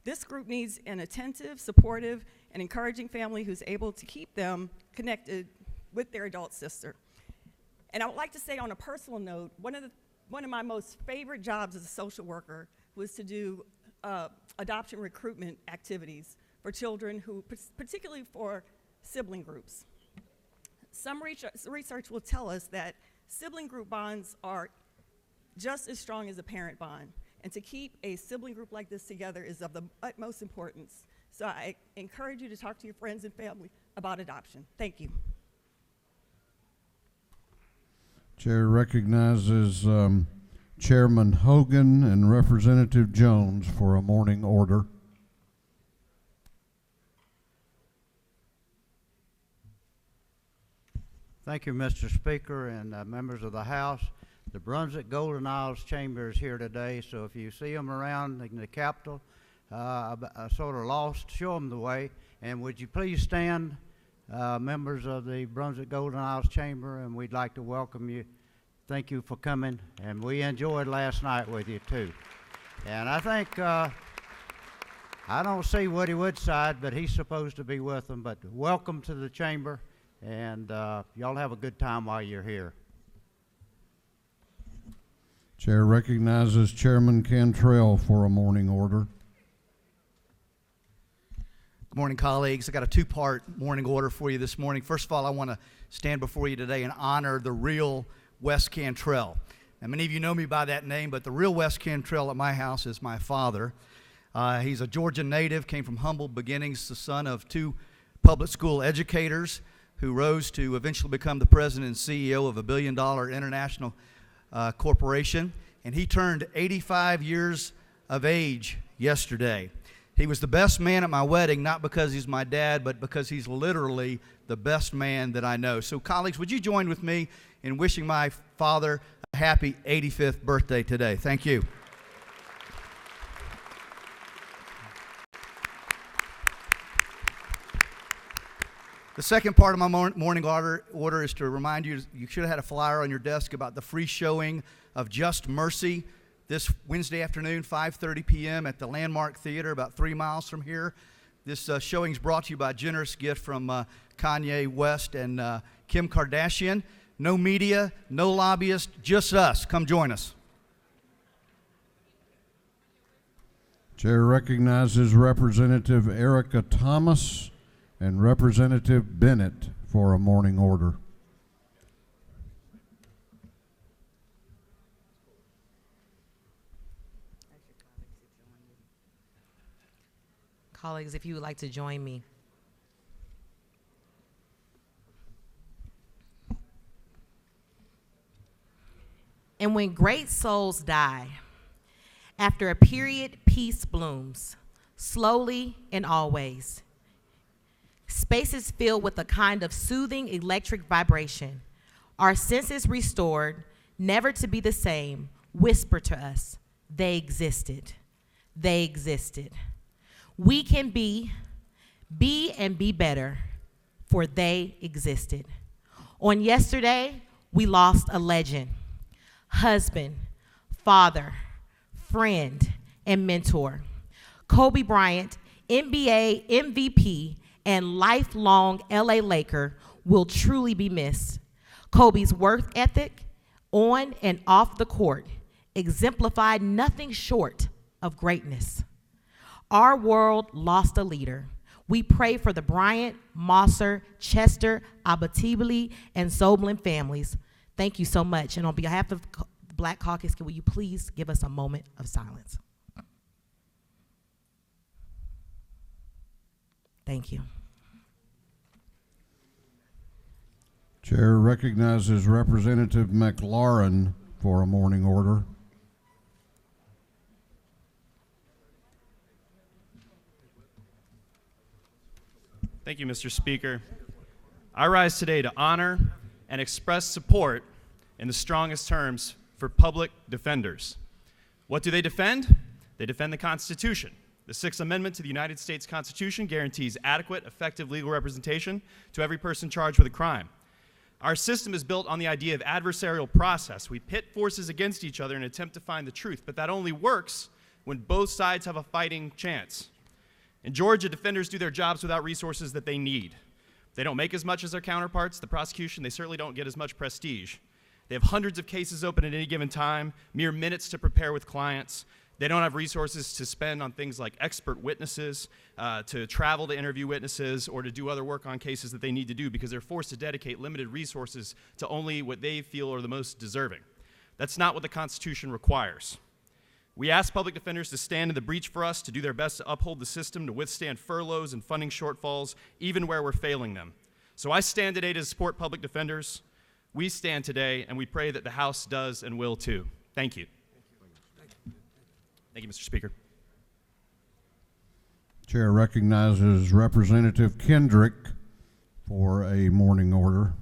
This group needs an attentive, supportive, and encouraging family who's able to keep them connected with their adult sister. And I would like to say on a personal note, one of my most favorite jobs as a social worker was to do adoption recruitment activities for children who, particularly for sibling groups. Some research will tell us that sibling group bonds are just as strong as a parent bond. And to keep a sibling group like this together is of the utmost importance. So I encourage you to talk to your friends and family about adoption. Thank you. Chair recognizes Chairman Hogan and Representative Jones for a morning order. Thank you, Mr. Speaker and members of the House. The Brunswick Golden Isles Chamber is here today, so if you see them around in the Capitol, sort of lost, show them the way. And would you please stand, members of the Brunswick Golden Isles Chamber, and we'd like to welcome you. Thank you for coming, and we enjoyed last night with you too. And I think, I don't see Woody Woodside, but he's supposed to be with them, but welcome to the Chamber, and y'all have a good time while you're here. Chair recognizes Chairman Cantrell for a morning order. Good morning, colleagues. I got a two-part morning order for you this morning. First of all, I want to stand before you today and honor the real Wes Cantrell. Now, many of you know me by that name, but the real Wes Cantrell at my house is my father. He's a Georgia native, came from humble beginnings, the son of two public school educators who rose to eventually become the president and CEO of a billion-dollar international corporation. And he turned 85 years of age yesterday. He was the best man at my wedding, not because he's my dad, but because he's literally the best man that I know. So, colleagues, would you join with me in wishing my father a happy 85th birthday today? Thank you. The second part of my morning order is to remind you, you should have had a flyer on your desk about the free showing of Just Mercy this Wednesday afternoon, 5:30 p.m. at the Landmark Theater, about 3 miles from here. This showing is brought to you by a generous gift from Kanye West and Kim Kardashian. No media, no lobbyists, just us. Come join us. Chair recognizes Representative Erica Thomas and Representative Bennett for a morning order. Colleagues, if you would like to join me. And when great souls die, after a period, peace blooms, slowly and always. Spaces filled with a kind of soothing electric vibration. Our senses restored, never to be the same, whisper to us, they existed. They existed. We can be and be better, for they existed. On yesterday, we lost a legend, husband, father, friend, and mentor. Kobe Bryant, NBA MVP, and lifelong LA Laker will truly be missed. Kobe's work ethic on and off the court exemplified nothing short of greatness. Our world lost a leader. We pray for the Bryant, Mosser, Chester, Abbatibili, and Zoblin families. Thank you so much. And on behalf of the Black Caucus, will you please give us a moment of silence? Thank you. Chair recognizes Representative McLaurin for a morning order. Thank you, Mr. Speaker. I rise today to honor and express support in the strongest terms for for public defenders. What do they defend? They defend the Constitution. The Sixth Amendment to the United States Constitution guarantees adequate, effective legal representation to every person charged with a crime. Our system is built on the idea of adversarial process. We pit forces against each other in an attempt to find the truth, but that only works when both sides have a fighting chance. In Georgia, defenders do their jobs without resources that they need. They don't make as much as their counterparts, the prosecution. They certainly don't get as much prestige. They have hundreds of cases open at any given time, mere minutes to prepare with clients. They don't have resources to spend on things like expert witnesses, to travel to interview witnesses, or to do other work on cases that they need to do because they're forced to dedicate limited resources to only what they feel are the most deserving. That's not what the Constitution requires. We ask public defenders to stand in the breach for us, to do their best to uphold the system, to withstand furloughs and funding shortfalls, even where we're failing them. So I stand today to support public defenders. We stand today, and we pray that the House does and will too. Thank you. Thank you, Mr. Speaker. Chair recognizes Representative Kendrick for a morning order.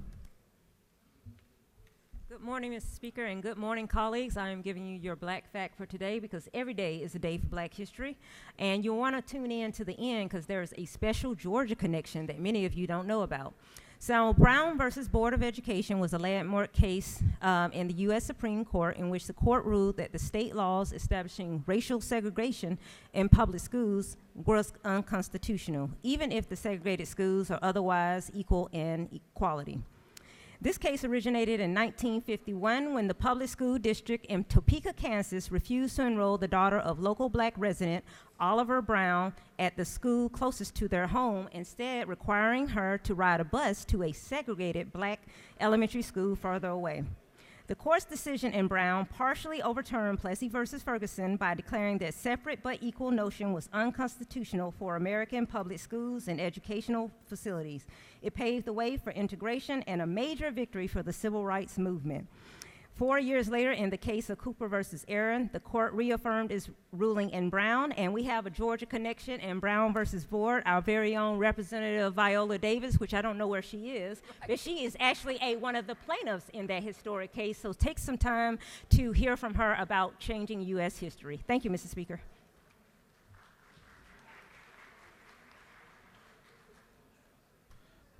Good morning, Mr. Speaker, and good morning, colleagues. I am giving you your black fact for today because every day is a day for Black history, and you'll want to tune in to the end because there's a special Georgia connection that many of you don't know about. So Brown versus Board of Education was a landmark case in the U.S. Supreme Court in which the court ruled that the state laws establishing racial segregation in public schools was unconstitutional, even if the segregated schools are otherwise equal in equality. This case originated in 1951 when the public school district in Topeka, Kansas refused to enroll the daughter of local Black resident Oliver Brown at the school closest to their home, instead requiring her to ride a bus to a segregated Black elementary school further away. The court's decision in Brown partially overturned Plessy versus Ferguson by declaring that separate but equal notion was unconstitutional for American public schools and educational facilities. It paved the way for integration and a major victory for the civil rights movement. 4 years later, in the case of Cooper versus Aaron, the court reaffirmed its ruling in Brown, and we have a Georgia connection in Brown versus Board. Our very own Representative Viola Davis, which I don't know where she is, but she is actually one of the plaintiffs in that historic case, so take some time to hear from her about changing U.S. history. Thank you, Mr. Speaker.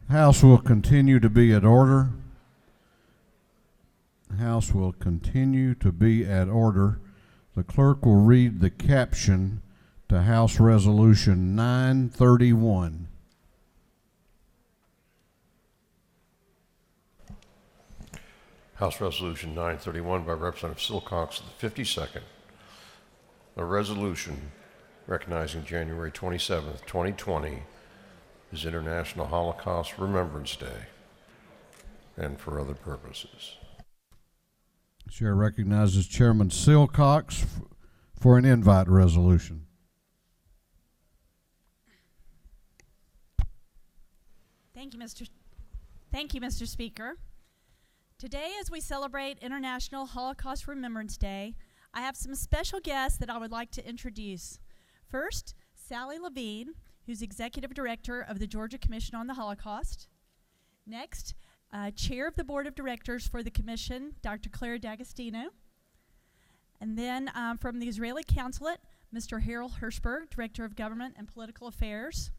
House will continue to be at order. House will continue to be at order. The clerk will read the caption to House Resolution 931. House Resolution 931 by Representative Silcox of the 52nd. A resolution recognizing January 27th, 2020 is International Holocaust Remembrance Day and for other purposes. Chair recognizes Chairman Silcox for an invite resolution. Thank you, Mr. Speaker. Today, as we celebrate International Holocaust Remembrance Day, I have some special guests that I would like to introduce. First, Sally Levine, who's Executive Director of the Georgia Commission on the Holocaust. Next, Chair of the Board of Directors for the Commission, Dr. Claire D'Agostino. And then from the Israeli Consulate, Mr. Harold Hirschberg, Director of Government and Political Affairs.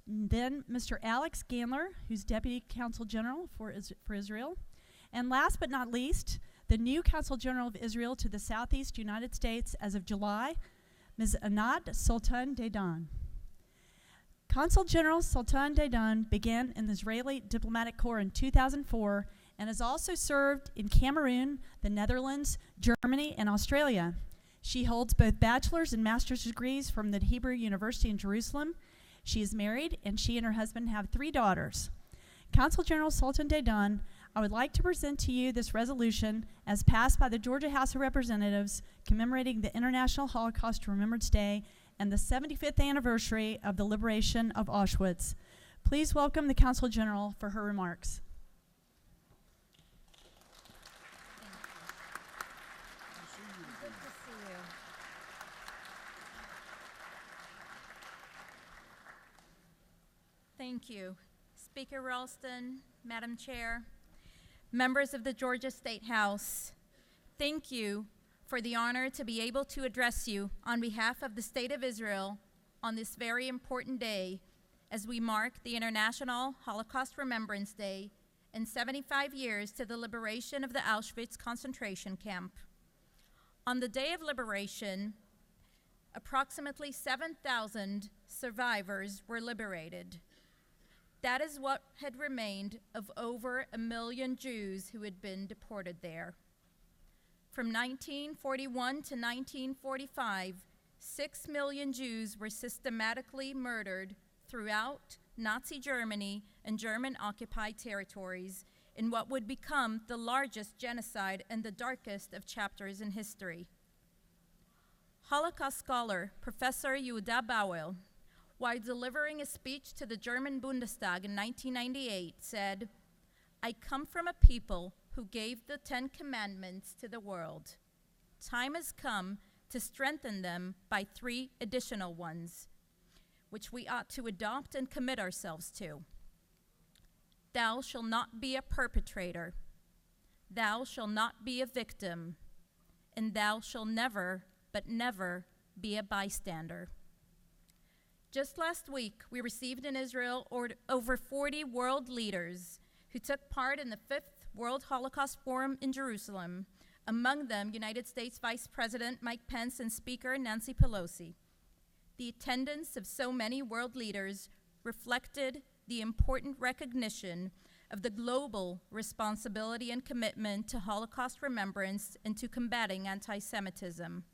Then Mr. Alex Gandler, who's Deputy Consul General for Israel. And last but not least, the new Consul General of Israel to the Southeast United States as of July, Ms. Anat Sultan Dedan. Consul General Sultan Dedan began in the Israeli Diplomatic Corps in 2004 and has also served in Cameroon, the Netherlands, Germany, and Australia. She holds both bachelor's and master's degrees from the Hebrew University in Jerusalem. She is married, and she and her husband have 3 daughters. Consul General Sultan Dedan, I would like to present to you this resolution as passed by the Georgia House of Representatives commemorating the International Holocaust Remembrance Day and the 75th anniversary of the liberation of Auschwitz. Please welcome the Consul General for her remarks. Thank you. Speaker Ralston, Madam Chair, members of the Georgia State House, Thank you for the honor to be able to address you on behalf of the State of Israel on this very important day as we mark the International Holocaust Remembrance Day and 75 years to the liberation of the Auschwitz concentration camp. On the day of liberation, approximately 7,000 survivors were liberated. That is what had remained of over 1 million Jews who had been deported there. From 1941 to 1945, 6 million Jews were systematically murdered throughout Nazi Germany and German-occupied territories in what would become the largest genocide and the darkest of chapters in history. Holocaust scholar Professor Yehuda Bauel, while delivering a speech to the German Bundestag in 1998, said, "I come from a people who gave the 10 Commandments to the world. Time has come to strengthen them by 3 additional ones, which we ought to adopt and commit ourselves to. Thou shalt not be a perpetrator, thou shalt not be a victim, and thou shalt never, but never, be a bystander." Just last week, we received in Israel over 40 world leaders who took part in the 5th World Holocaust Forum in Jerusalem, among them United States Vice President Mike Pence and Speaker Nancy Pelosi. The attendance of so many world leaders reflected the important recognition of the global responsibility and commitment to Holocaust remembrance and to combating anti-Semitism.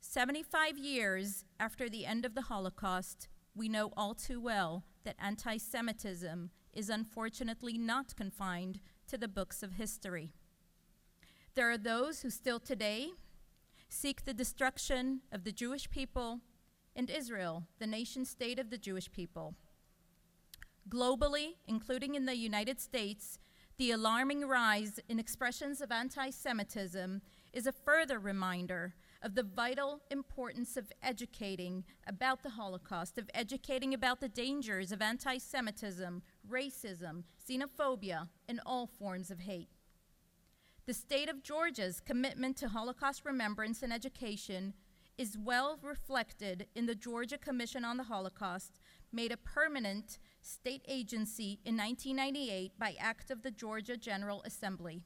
75 years after the end of the Holocaust, we know all too well that anti-Semitism is unfortunately not confined to the books of history. There are those who still today seek the destruction of the Jewish people and Israel, the nation-state of the Jewish people. Globally, including in the United States, the alarming rise in expressions of anti-Semitism is a further reminder of the vital importance of educating about the Holocaust, of educating about the dangers of anti-Semitism, racism, xenophobia, and all forms of hate. The state of Georgia's commitment to Holocaust remembrance and education is well reflected in the Georgia Commission on the Holocaust, made a permanent state agency in 1998 by act of the Georgia General Assembly.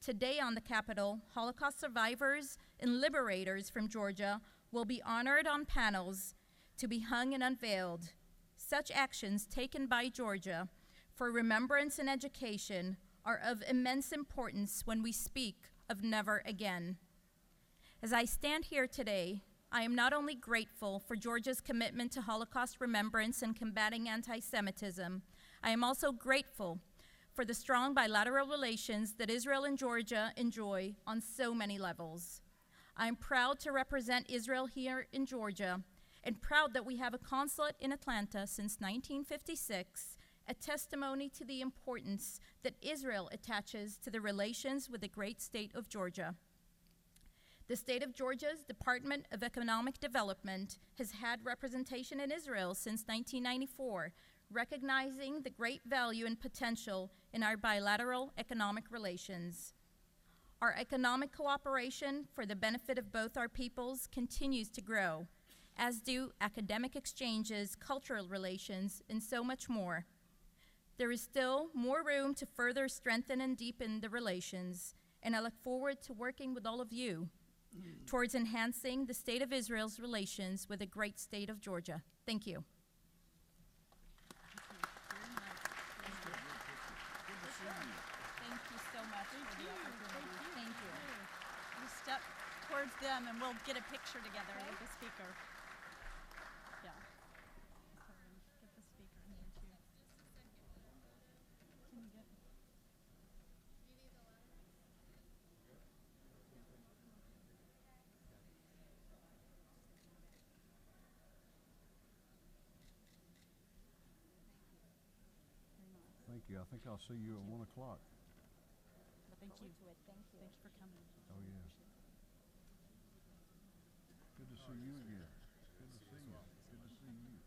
Today on the Capitol, Holocaust survivors and liberators from Georgia will be honored on panels to be hung and unveiled. Such actions taken by Georgia for remembrance and education are of immense importance when we speak of never again. As I stand here today, I am not only grateful for Georgia's commitment to Holocaust remembrance and combating anti-Semitism, I am also grateful for the strong bilateral relations that Israel and Georgia enjoy on so many levels. I am proud to represent Israel here in Georgia and proud that we have a consulate in Atlanta since 1956, a testimony to the importance that Israel attaches to the relations with the great state of Georgia. The state of Georgia's Department of Economic Development has had representation in Israel since 1994, recognizing the great value and potential in our bilateral economic relations. Our economic cooperation for the benefit of both our peoples continues to grow, as do academic exchanges, cultural relations, and so much more. There is still more room to further strengthen and deepen the relations, and I look forward to working with all of you towards enhancing the state of Israel's relations with the great state of Georgia. Thank you. Thank you so much for the opportunity. Thank you. You step towards them and we'll get a picture together with the speaker. Yeah. Get the speaker in here too. Can you get? Thank you. I think I'll see you at 1 o'clock. Thank you. Thank you for coming. Oh, yeah. Good to see you again. Good to see you. Good to see you.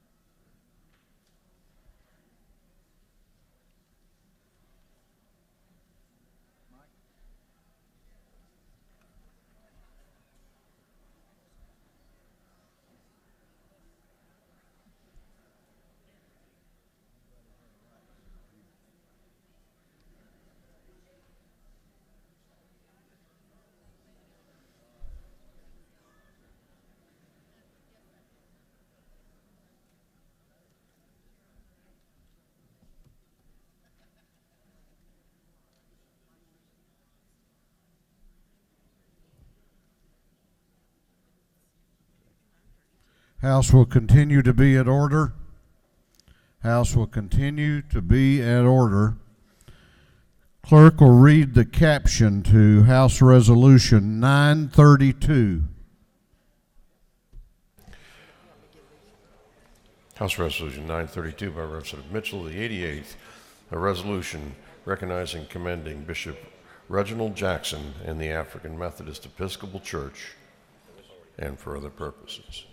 House will continue to be at order. House will continue to be at order. Clerk will read the caption to House Resolution 932. House Resolution 932 by Representative Mitchell, the 88th, a resolution recognizing and commending Bishop Reginald Jackson and the African Methodist Episcopal Church, and for other purposes.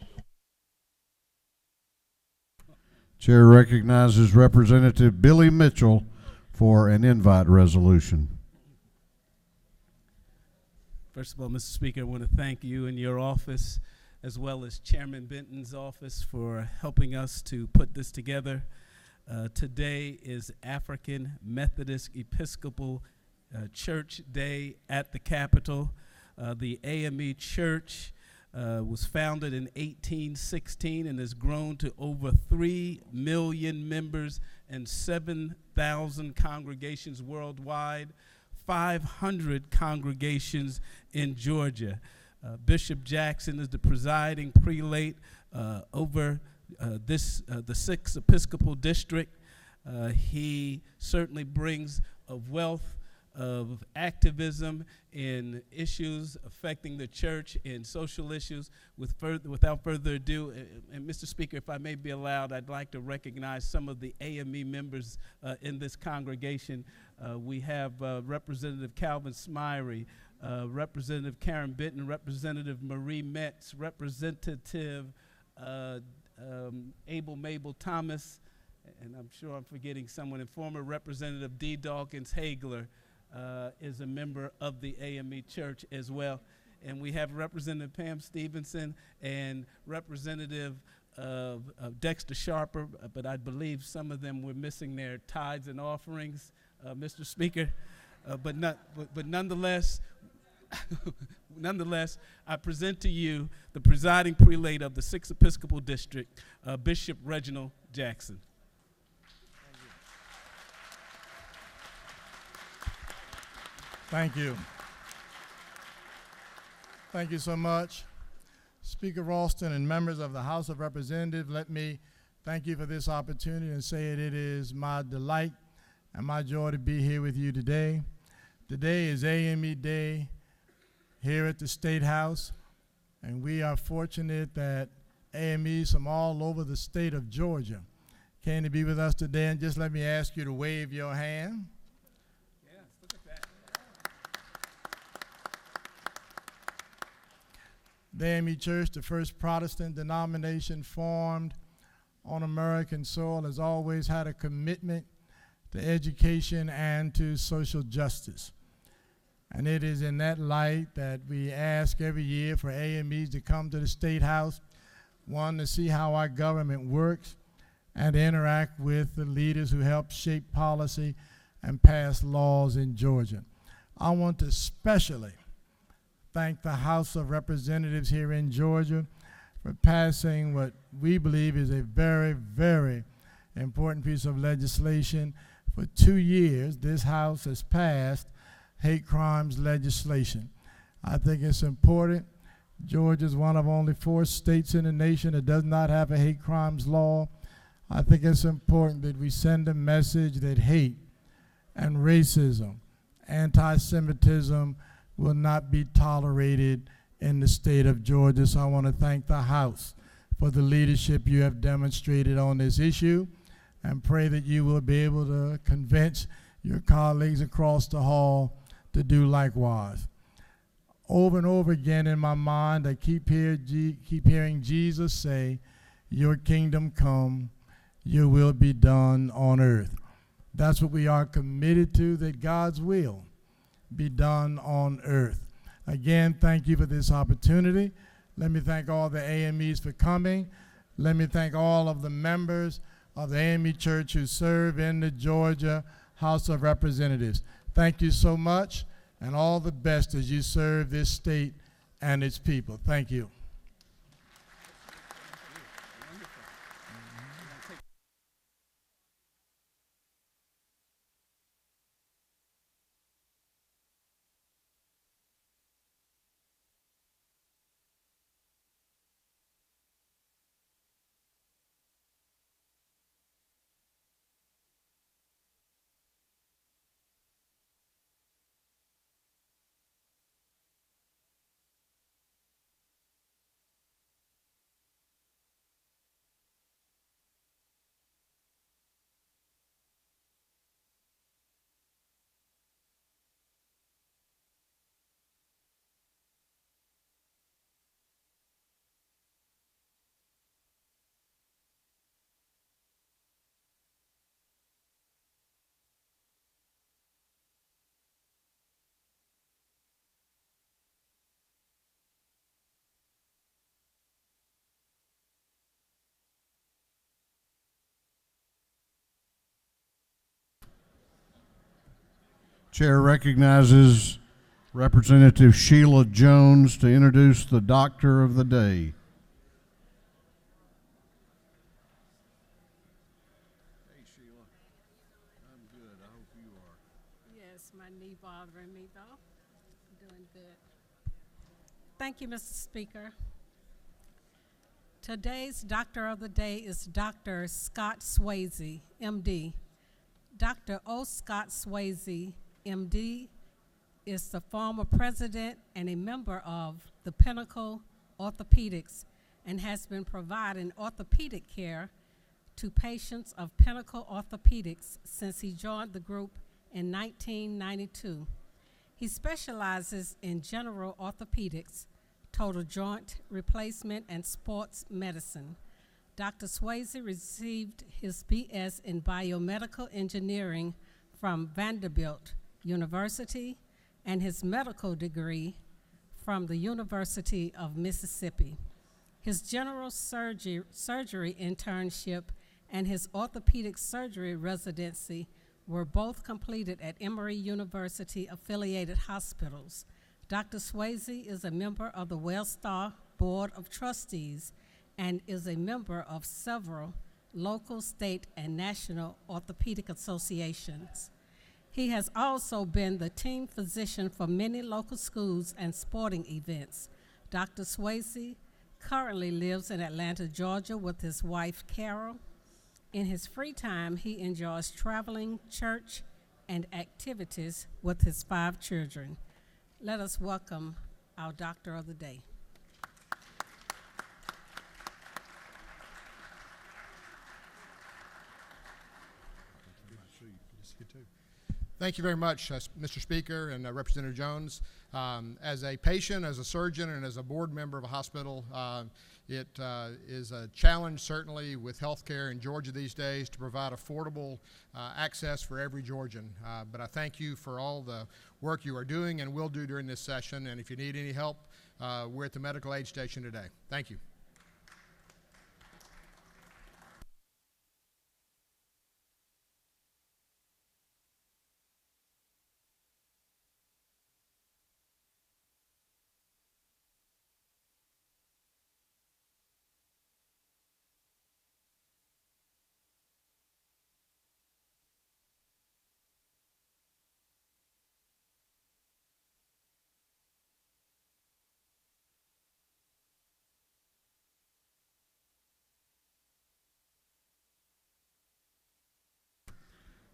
Chair recognizes Representative Billy Mitchell for an invite resolution. First of all, Mr. Speaker, I want to thank you and your office, as well as Chairman Benton's office, for helping us to put this together. Today is African Methodist Episcopal Church Day at the Capitol. The AME Church was founded in 1816 and has grown to over 3 million members and 7,000 congregations worldwide, 500 congregations in Georgia. Bishop Jackson is the presiding prelate over the 6th Episcopal District. He certainly brings a wealth of activism in issues affecting the church and social issues. Without further ado, and Mr. Speaker, if I may be allowed, I'd like to recognize some of the AME members in this congregation. We have Representative Calvin Smyrie, Representative Karen Benton, Representative Marie Metz, Representative Abel Mabel Thomas, and I'm sure I'm forgetting someone, and former Representative D. Dawkins Hagler is a member of the AME Church as well. And we have Representative Pam Stevenson and Representative Dexter Sharper, but I believe some of them were missing their tithes and offerings, Mr. Speaker. But nonetheless, nonetheless, I present to you the presiding prelate of the 6th Episcopal District, Bishop Reginald Jackson. Thank you. Thank you so much. Speaker Ralston and members of the House of Representatives, let me thank you for this opportunity and say it is my delight and my joy to be here with you today. Today is AME Day here at the State House, and we are fortunate that AMEs from all over the state of Georgia came to be with us today. And just let me ask you to wave your hand. The AME Church, the first Protestant denomination formed on American soil, has always had a commitment to education and to social justice. And it is in that light that we ask every year for AMEs to come to the State House, one, to see how our government works and to interact with the leaders who help shape policy and pass laws in Georgia. I want to especially thank the House of Representatives here in Georgia for passing what we believe is a very, very important piece of legislation. For 2 years, this House has passed hate crimes legislation. I think it's important. Georgia is one of only 4 states in the nation that does not have a hate crimes law. I think it's important that we send a message that hate and racism, anti-Semitism, will not be tolerated in the state of Georgia. So I want to thank the House for the leadership you have demonstrated on this issue, and pray that you will be able to convince your colleagues across the hall to do likewise. Over and over again in my mind, I keep hearing Jesus say, "Your kingdom come, your will be done on earth." That's what we are committed to, that God's will be done on earth. Again, thank you for this opportunity. Let me thank all the AMEs for coming. Let me thank all of the members of the AME Church who serve in the Georgia House of Representatives. Thank you so much, and all the best as you serve this state and its people. Thank you. Chair recognizes Representative Sheila Jones to introduce the Doctor of the Day. Hey Sheila, I'm good. I hope you are. Yes, my knee bothering me though. I'm doing good. Thank you, Mr. Speaker. Today's Doctor of the Day is Dr. Scott Swayze, MD. Dr. O. Scott Swayze, MD, is the former president and a member of the Pinnacle Orthopedics and has been providing orthopedic care to patients of Pinnacle Orthopedics since he joined the group in 1992. He specializes in general orthopedics, total joint replacement, and sports medicine. Dr. Swayze received his BS in biomedical engineering from Vanderbilt University and his medical degree from the University of Mississippi. His general surgery internship and his orthopedic surgery residency were both completed at Emory University affiliated hospitals. Dr. Swayze is a member of the Wellstar Board of Trustees and is a member of several local, state, and national orthopedic associations. He has also been the team physician for many local schools and sporting events. Dr. Swayze currently lives in Atlanta, Georgia with his wife, Carol. In his free time, he enjoys traveling, church, and activities with his 5 children. Let us welcome our Doctor of the Day. Thank you very much, Mr. Speaker and Representative Jones. As a patient, as a surgeon, and as a board member of a hospital, it is a challenge, certainly, with healthcare in Georgia these days to provide affordable access for every Georgian. But I thank you for all the work you are doing and will do during this session. And if you need any help, we're at the medical aid station today. Thank you.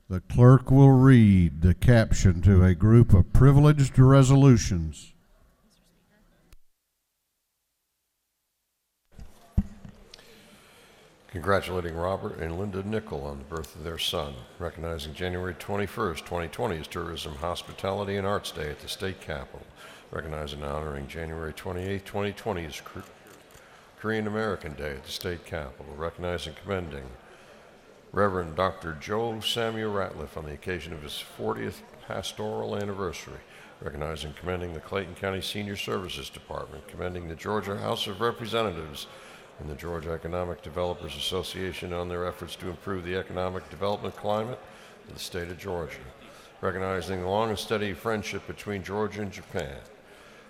The clerk will read the caption to a group of privileged resolutions. Congratulating Robert and Linda Nickel on the birth of their son. Recognizing January 21st, 2020 as Tourism, Hospitality, and Arts Day at the State Capitol. Recognizing and honoring January 28th, 2020 as Korean American Day at the State Capitol. Recognizing and commending Reverend Dr. Joe Samuel Ratliff on the occasion of his 40th pastoral anniversary. Recognizing and commending the Clayton County Senior Services Department. Commending the Georgia House of Representatives and the Georgia Economic Developers Association on their efforts to improve the economic development climate of the state of Georgia. Recognizing the long and steady friendship between Georgia and Japan.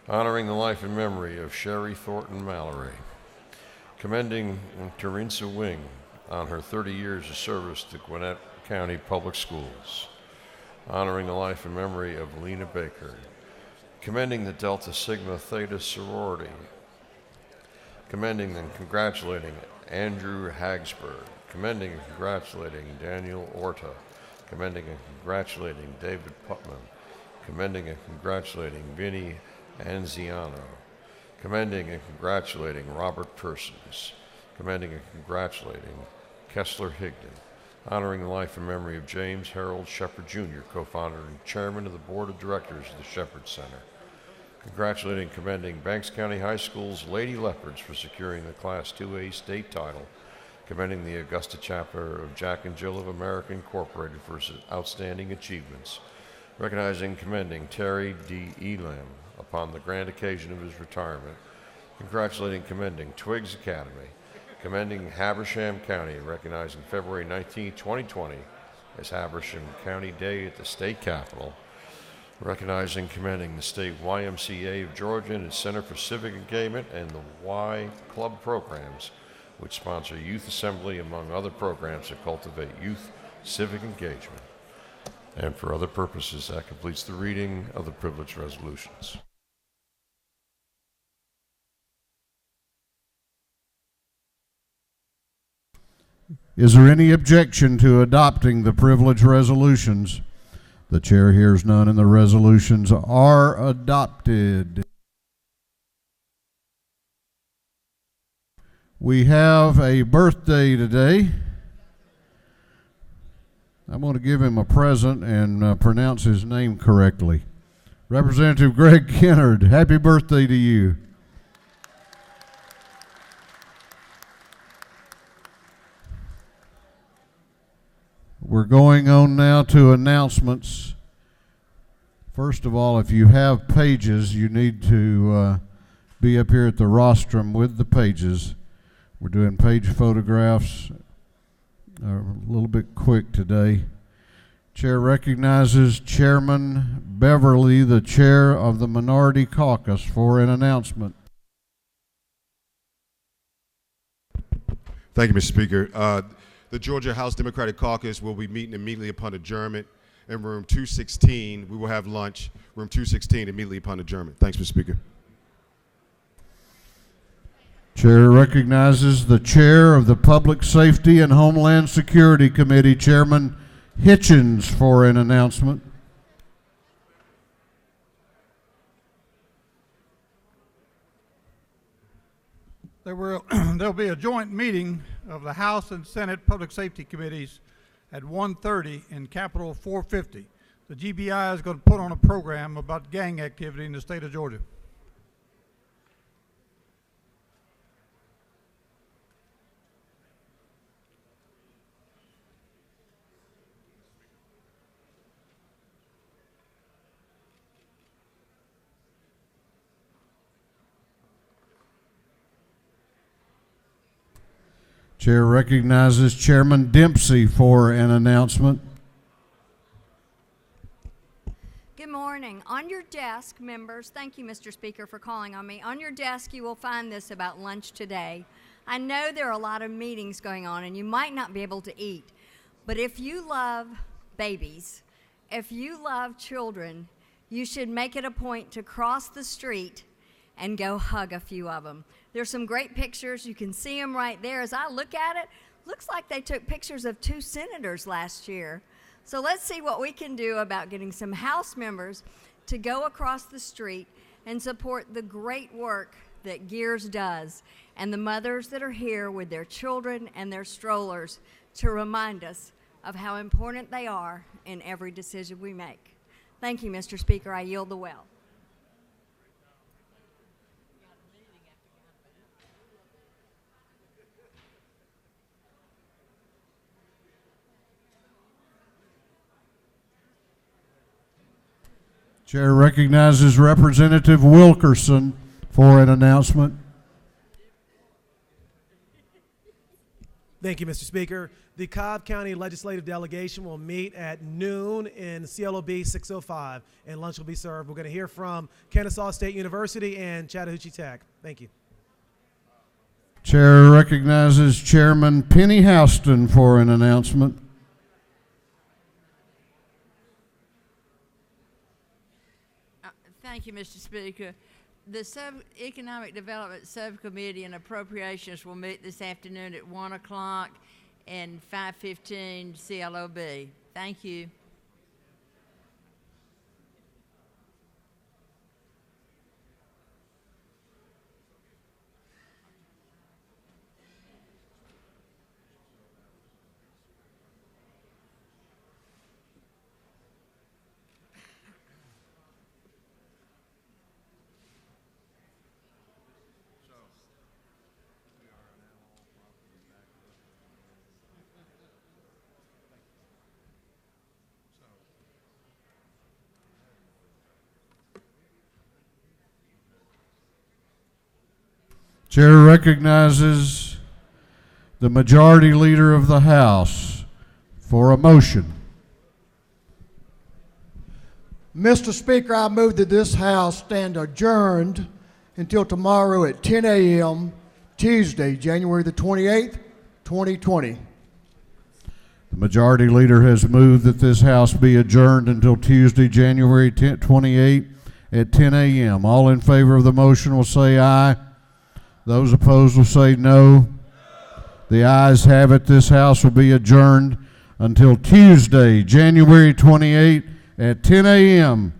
Honoring the life and memory of Sherry Thornton Mallory. Commending Teresa Wing on her 30 years of service to Gwinnett County Public Schools. Honoring the life and memory of Lena Baker. Commending the Delta Sigma Theta sorority. Commending and congratulating Andrew Hagsberg. Commending and congratulating Daniel Orta. Commending and congratulating David Putman. Commending and congratulating Vinny Anziano. Commending and congratulating Robert Persons. Commending and congratulating Kessler Higdon. Honoring the life and memory of James Harold Shepard Jr., co-founder and chairman of the board of directors of the Shepard Center. Congratulating and commending Banks County High School's Lady Leopards for securing the Class 2A state title. Commending the Augusta chapter of Jack and Jill of America Incorporated for his outstanding achievements. Recognizing and commending Terry D. Elam upon the grand occasion of his retirement. Congratulating and commending Twiggs Academy. Commending Habersham County and recognizing February 19, 2020 as Habersham County Day at the State Capitol. recognizing and commending the state YMCA of Georgia and its Center for Civic Engagement and the Y Club programs, which sponsor youth assembly among other programs that cultivate youth civic engagement. And for other purposes, that completes the reading of the privileged resolutions. Is there any objection to adopting the privilege resolutions? The chair hears none, and the resolutions are adopted. We have a birthday today. I'm going to give him a present and pronounce his name correctly. Representative Greg Kennard, happy birthday to you. We're going on now to announcements. First of all, if you have pages, you need to be up here at the rostrum with the pages. We're doing page photographs a little bit quick today. Chair recognizes Chairman Beverly, the chair of the Minority Caucus, for an announcement. Thank you, Mr. Speaker. The Georgia House Democratic Caucus will be meeting immediately upon adjournment in room 216. We will have lunch, room 216, immediately upon adjournment. Thanks, Mr. Speaker. Chair recognizes the chair of the Public Safety and Homeland Security Committee, Chairman Hitchens, for an announcement. There'll be a joint meeting of the House and Senate Public Safety Committees at 1:30 in Capitol 450. The GBI is going to put on a program about gang activity in the state of Georgia. Chair recognizes Chairman Dempsey for an announcement. Good morning. On your desk, members, thank you, Mr. Speaker, for calling on me. On your desk, you will find this about lunch today. I know there are a lot of meetings going on, and you might not be able to eat. But if you love babies, if you love children, you should make it a point to cross the street and go hug a few of them. There's some great pictures. You can see them right there. As I look at it, looks like they took pictures of 2 senators last year. So let's see what we can do about getting some House members to go across the street and support the great work that Gears does, and the mothers that are here with their children and their strollers to remind us of how important they are in every decision we make. Thank you, Mr. Speaker. I yield the well. Chair recognizes Representative Wilkerson for an announcement. Thank you, Mr. Speaker. The Cobb County Legislative Delegation will meet at noon in CLOB 605, and lunch will be served. We're going to hear from Kennesaw State University and Chattahoochee Tech. Thank you. Chair recognizes Chairman Penny Houston for an announcement. Thank you, Mr. Speaker. The Economic Development Subcommittee and Appropriations will meet this afternoon at 1 o'clock and 5:15 CLOB. Thank you. Chair recognizes the Majority Leader of the House for a motion. Mr. Speaker, I move that this House stand adjourned until tomorrow at 10 a.m., Tuesday, January the 28th, 2020. The Majority Leader has moved that this House be adjourned until Tuesday, January 28th at 10 a.m. All in favor of the motion will say aye. Those opposed will say no. The ayes have it. This House will be adjourned until Tuesday, January 28th at 10 a.m.